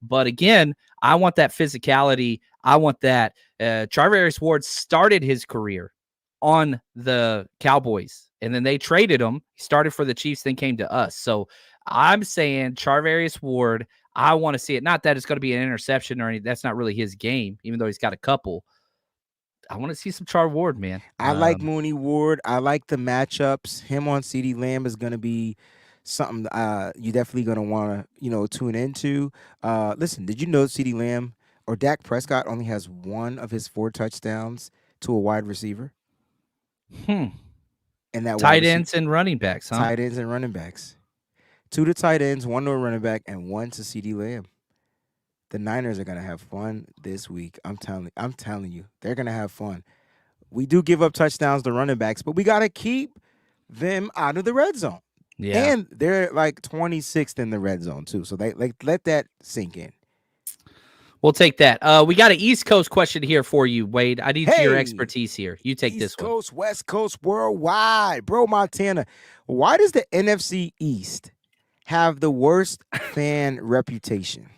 But again, I want that physicality. I want that. Charvarius Ward started his career on the Cowboys, and then they traded him. He started for the Chiefs, then came to us. So I'm saying Charvarius Ward, I want to see it. Not that it's going to be an interception or anything. That's not really his game, even though he's got a couple. I want to see some Char Ward, man. I like Mooney Ward. I like the matchups. Him on CeeDee Lamb is going to be something you're definitely going to want to, tune into. Listen, did you know CeeDee Lamb or Dak Prescott only has 1 of his 4 touchdowns to a wide receiver? And that tight ends and running backs, huh? Tight ends and running backs. 2 to tight ends, 1 to a running back, and 1 to CeeDee Lamb. The Niners are going to have fun this week. I'm telling you, they're going to have fun. We do give up touchdowns to running backs, but we got to keep them out of the red zone. Yeah. And they're like 26th in the red zone too. So they let that sink in. We'll take that. We got an East Coast question here for you, Wade. I need your Hey, expertise here. You take this East one. Coast, West Coast, worldwide. Bro, Montana, why does the NFC East have the worst fan reputation?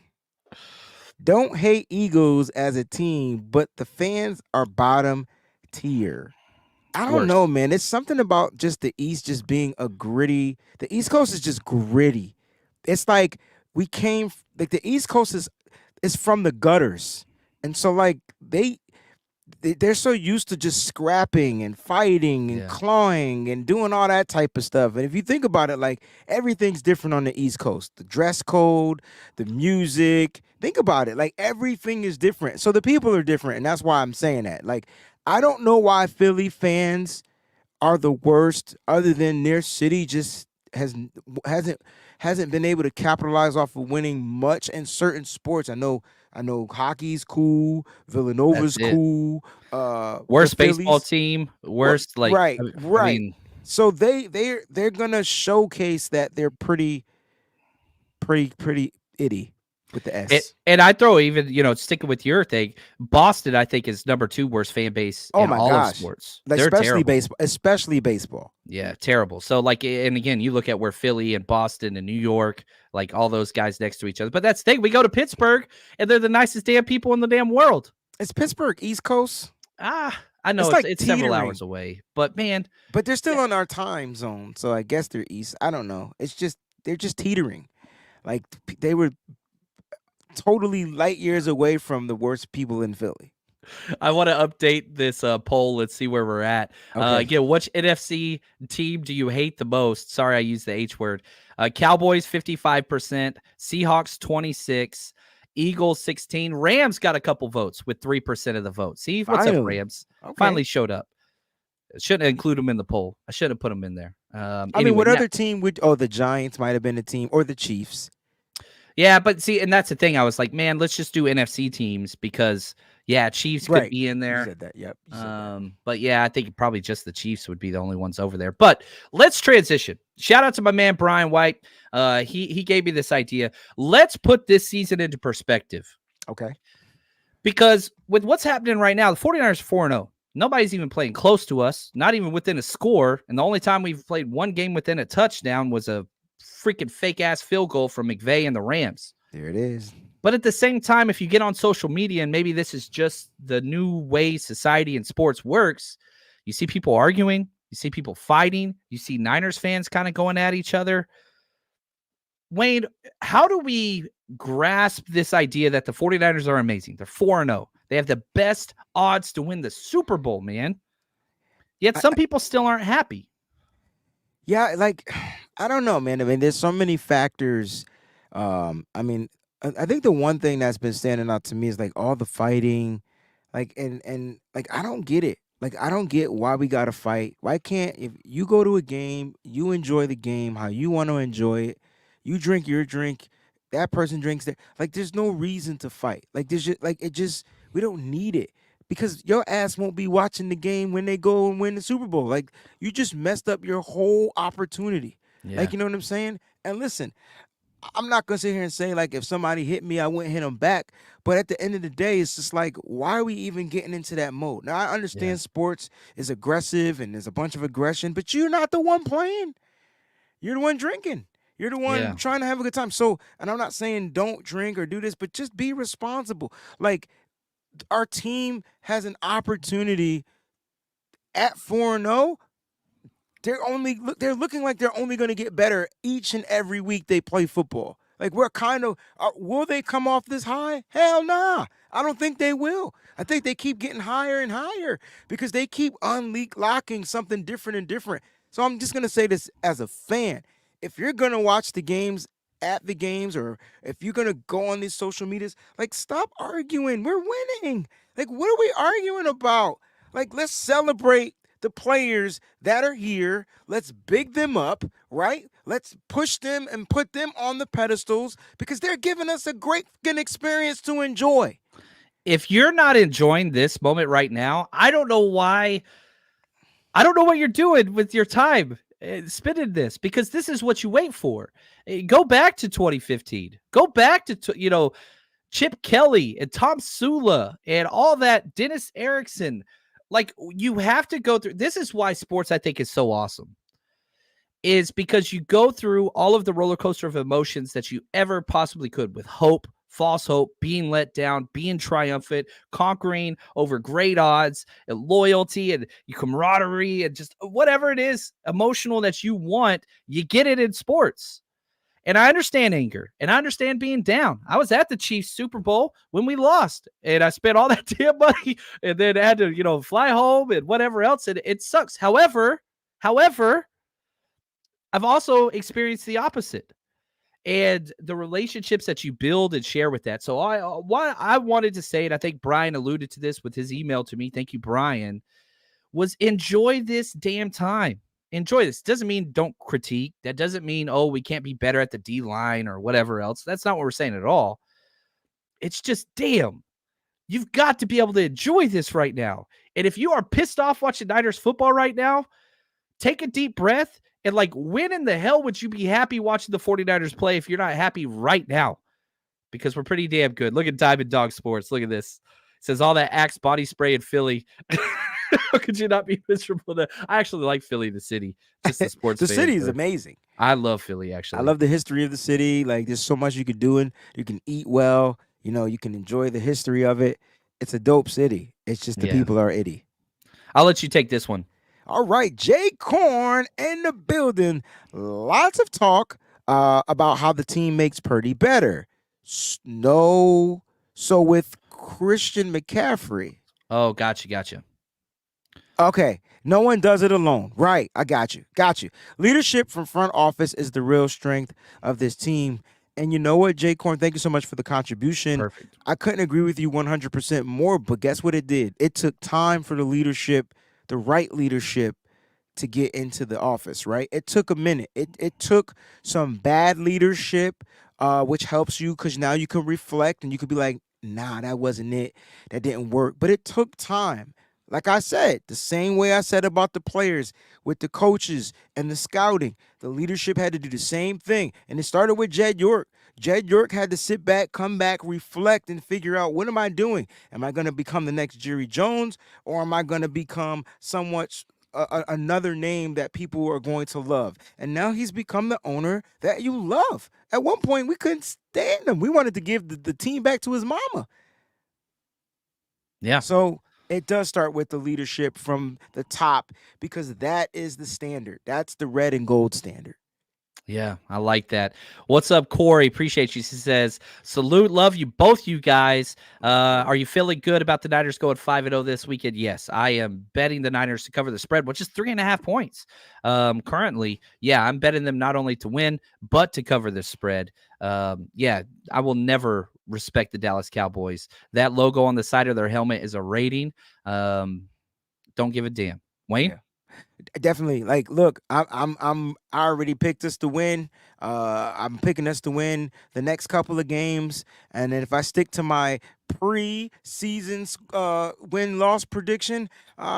Don't hate Eagles as a team, but the fans are bottom tier. I don't Worst. know, man. It's something about just the East just being a gritty. The East Coast is just gritty. It's like like the East Coast is from the gutters. And so like they're so used to just scrapping and fighting and Yeah. clawing and doing all that type of stuff. And if you think about it, like everything's different on the East Coast. The dress code, the music. Think about it. Like everything is different. So the people are different. And that's why I'm saying that. Like, I don't know why Philly fans are the worst, other than their city just hasn't been able to capitalize off of winning much in certain sports. I know hockey's cool, Villanova's That's it. cool. Worst the baseball Phillies- team. Worst, like, right, I right. mean, So they're gonna showcase that they're pretty itty with the S. and I throw even, sticking with your thing, Boston, I think, is number 2 worst fan base Oh in my all gosh. of sports. Like, They're especially terrible. baseball. Yeah, terrible. So, like, and again, you look at where Philly and Boston and New York, like all those guys next to each other. But that's the thing. We go to Pittsburgh, and they're the nicest damn people in the damn world. Is Pittsburgh East Coast? I know It's like it's several teetering. hours away, but man, But they're still on our time zone, so I guess they're East. I don't know. They're just teetering. Like they were totally light years away from the worst people in Philly. I want to update this poll. Let's see where we're at. Okay. Again, which NFC team do you hate the most? Sorry, I used the H word. Cowboys 55%, Seahawks 26%, Eagles 16%. Rams got a couple votes with 3% of the vote. See what's up, Finally. Rams? Okay. Finally showed up. Shouldn't include them in the poll. I should have put them in there. I mean, Anyway, what now- other team would? Oh, the Giants might have been a team, or the Chiefs. Yeah, but see, and that's the thing. I was like, man, let's just do NFC teams because, yeah, Chiefs could Right. be in You there. said that. Yep. you said that. But yeah, I think probably just the Chiefs would be the only ones over there. But let's transition. Shout out to my man Brian White. He gave me this idea. Let's put this season into perspective. Okay. Because with what's happening right now, the 49ers are 4-0. Nobody's even playing close to us, not even within a score. And the only time we've played one game within a touchdown was a freaking fake-ass field goal from McVay and the Rams. There it is. But at the same time, if you get on social media, and maybe this is just the new way society and sports works, you see people arguing, you see people fighting, you see Niners fans kind of going at each other. Wayne, how do we grasp this idea that the 49ers are amazing? They're 4-0. They have the best odds to win the Super Bowl, man. Yet some people still aren't happy. Yeah, like I don't know, man. I mean, there's so many factors. I mean, I think the one thing that's been standing out to me is like all the fighting, like and like I don't get it. Like I don't get why we gotta fight. Why can't if you go to a game, you enjoy the game how you want to enjoy it. You drink your drink, that person drinks that. Like there's no reason to fight. Like there's just like we don't need it. Because your ass won't be watching the game when they go and win the Super Bowl. Like you just messed up your whole opportunity. Yeah. Like, you know what I'm saying? And listen, I'm not gonna sit here and say like if somebody hit me, I wouldn't hit them back. But at the end of the day, it's just like, why are we even getting into that mode? Now I understand sports is aggressive and there's a bunch of aggression, but you're not the one playing. You're the one drinking. You're the one trying to have a good time. So, and I'm not saying don't drink or do this, but just be responsible. Like our team has an opportunity at 4-0. They're looking like they're only going to get better each and every week they play football. Like we're kind of will they come off this high? Hell nah. I don't think they will. I think they keep getting higher and higher because they keep unlocking something different and different. So I'm just going to say this as a fan. If you're going to watch the games at the games, or if you're going to go on these social medias, like stop arguing. We're winning. Like what are we arguing about? Like let's celebrate the players that are here. Let's big them up, right? Let's push them and put them on the pedestals because they're giving us a great experience to enjoy. If you're not enjoying this moment right now, I don't know why. I don't know what you're doing with your time spending this, because this is what you wait for. Go back to 2015. Go back to, Chip Kelly and Tom Sula and all that, Dennis Erickson. Like, you have to go through. This is why sports, I think, is so awesome. Is because you go through all of the roller coaster of emotions that you ever possibly could, with hope, false hope, being let down, being triumphant, conquering over great odds, and loyalty and camaraderie, and just whatever it is emotional that you want, you get it in sports. And I understand anger, and I understand being down. I was at the Chiefs Super Bowl when we lost, and I spent all that damn money, and then had to, fly home and whatever else. And it sucks. However, I've also experienced the opposite, and the relationships that you build and share with that. So what I wanted to say, and I think Brian alluded to this with his email to me, thank you, Brian, was enjoy this damn time. Enjoy this. Doesn't mean don't critique. That doesn't mean, we can't be better at the D line or whatever else. That's not what we're saying at all. It's just, damn, you've got to be able to enjoy this right now. And if you are pissed off watching Niners football right now, take a deep breath. And when in the hell would you be happy watching the 49ers play if you're not happy right now? Because we're pretty damn good. Look at Diamond Dog Sports. Look at this. It says all that Axe body spray in Philly. How could you not be miserable? I actually like Philly, the city. Just the sports. The city is amazing. I love Philly, actually. I love the history of the city. Like, there's so much you could do, and you can eat well. You can enjoy the history of it. It's a dope city. It's just the people are itty. I'll let you take this one. All right, Jay Korn in the building. Lots of talk about how the team makes Purdy better. So with Christian McCaffrey. Oh, gotcha. Okay, no one does it alone. Right, I got you. Leadership from front office is the real strength of this team. And you know what, Jay Korn, thank you so much for the contribution. Perfect. I couldn't agree with you 100% more, but guess what it did? It took time for the leadership, the right leadership, to get into the office, right? It took a minute. It took some bad leadership, which helps you because now you can reflect and you could be like, nah, that wasn't it. That didn't work. But it took time. Like I said, the same way I said about the players, with the coaches and the scouting, the leadership had to do the same thing. And it started with Jed York. Jed York had to sit back, come back, reflect, and figure out, what am I doing? Am I going to become the next Jerry Jones, or am I going to become somewhat another name that people are going to love? And now he's become the owner that you love. At one point, we couldn't stand him. We wanted to give the team back to his mama. Yeah. So it does start with the leadership from the top, because that is the standard. That's the red and gold standard. Yeah, I like that. What's up, Corey? Appreciate you. He says, salute, love you, both you guys. Are you feeling good about the Niners going 5-0 this weekend? Yes, I am betting the Niners to cover the spread, which is 3.5 points. Currently, I'm betting them not only to win, but to cover the spread. I will never respect the Dallas Cowboys. That logo on the side of their helmet is a rating. Don't give a damn. Wayne? Yeah. Definitely. Like, look, I already picked us to win. I'm picking us to win the next couple of games, and then if I stick to my pre-season win-loss prediction, which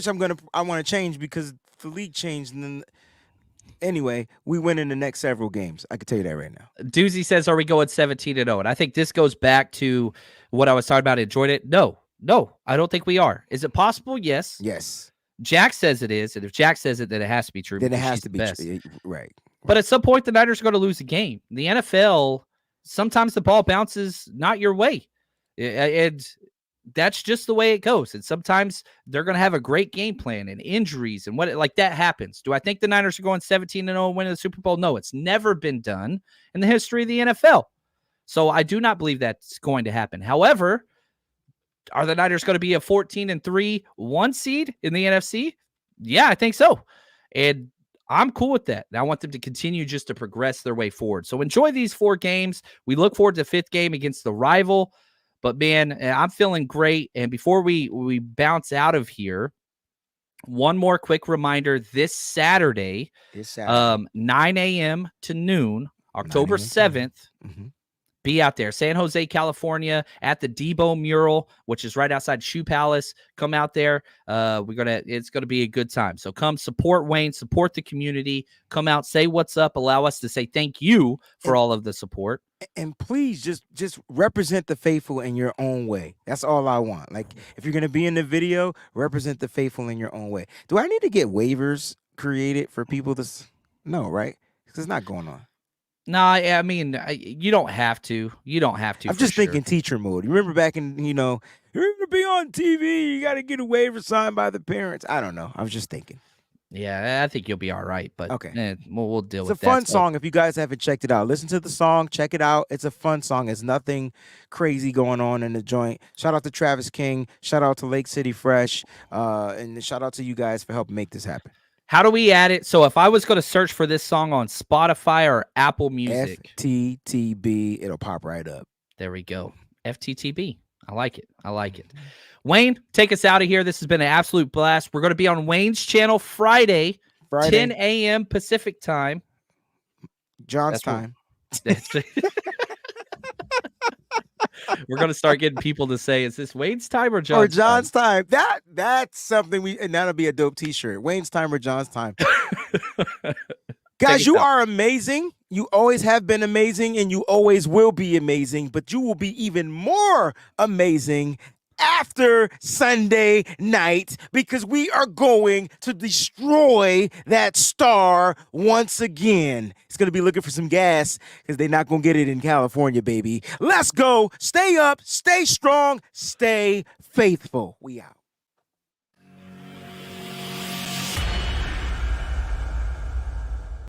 I want to change because the league changed, and then anyway, we win in the next several games. I can tell you that right now. Doozy says, are we going 17-0? And I think this goes back to what I was talking about. Enjoyed it? No, I don't think we are. Is it possible? Yes. Jack says it is, and if Jack says it, then it has to be true. Then it has to be true. Right. But at some point, the Niners are going to lose a game. In the NFL, sometimes the ball bounces not your way, and that's just the way it goes. And sometimes they're going to have a great game plan, and injuries and what that happens. Do I think the Niners are going 17-0 and winning the Super Bowl? No, it's never been done in the history of the NFL. So I do not believe that's going to happen. However, are the Niners going to be a 14-3 1 seed in the NFC? Yeah, I think so. And I'm cool with that. And I want them to continue just to progress their way forward. So enjoy these 4 games. We look forward to the 5th game against the rival. But, man, I'm feeling great. And before we bounce out of here, one more quick reminder. This Saturday, 9 a.m. to noon, October 7th, be out there. San Jose, California, at the Deebo mural, which is right outside Shoe Palace. Come out there. It's gonna be a good time. So come support Wayne, support the community. Come out, say what's up, allow us to say thank you for all of the support. And please just represent the faithful in your own way. That's all I want. Like, if you're gonna be in the video, represent the faithful in your own way. Do I need to get waivers created for people to? No, right? Because it's not going on. No, I mean, you don't have to. You don't have to. I'm just thinking teacher mode. You remember back in, you're gonna be on TV. You got to get a waiver signed by the parents. I don't know. I was just thinking. Yeah, I think you'll be all right. But okay, we'll deal with that. It's a fun song. If you guys haven't checked it out, listen to the song. Check it out. It's a fun song. There's nothing crazy going on in the joint. Shout out to Travis King. Shout out to Lake City Fresh. And shout out to you guys for helping make this happen. How do we add it? So if I was going to search for this song on Spotify or Apple Music, FTTB, it'll pop right up. There we go. FTTB. I like it. Wayne, take us out of here. This has been an absolute blast. We're going to be on Wayne's channel Friday. 10 a.m. Pacific time. John's time. We're going to start getting people to say, is this Wayne's time or John's time? That's something and that'll be a dope t-shirt. Wayne's time or John's time. Guys, you are amazing. You always have been amazing and you always will be amazing, but you will be even more amazing after Sunday night because we are going to destroy that star once again. It's going to be looking for some gas because they're not going to get it in California, baby. Let's go. Stay up, stay strong, stay faithful. We out.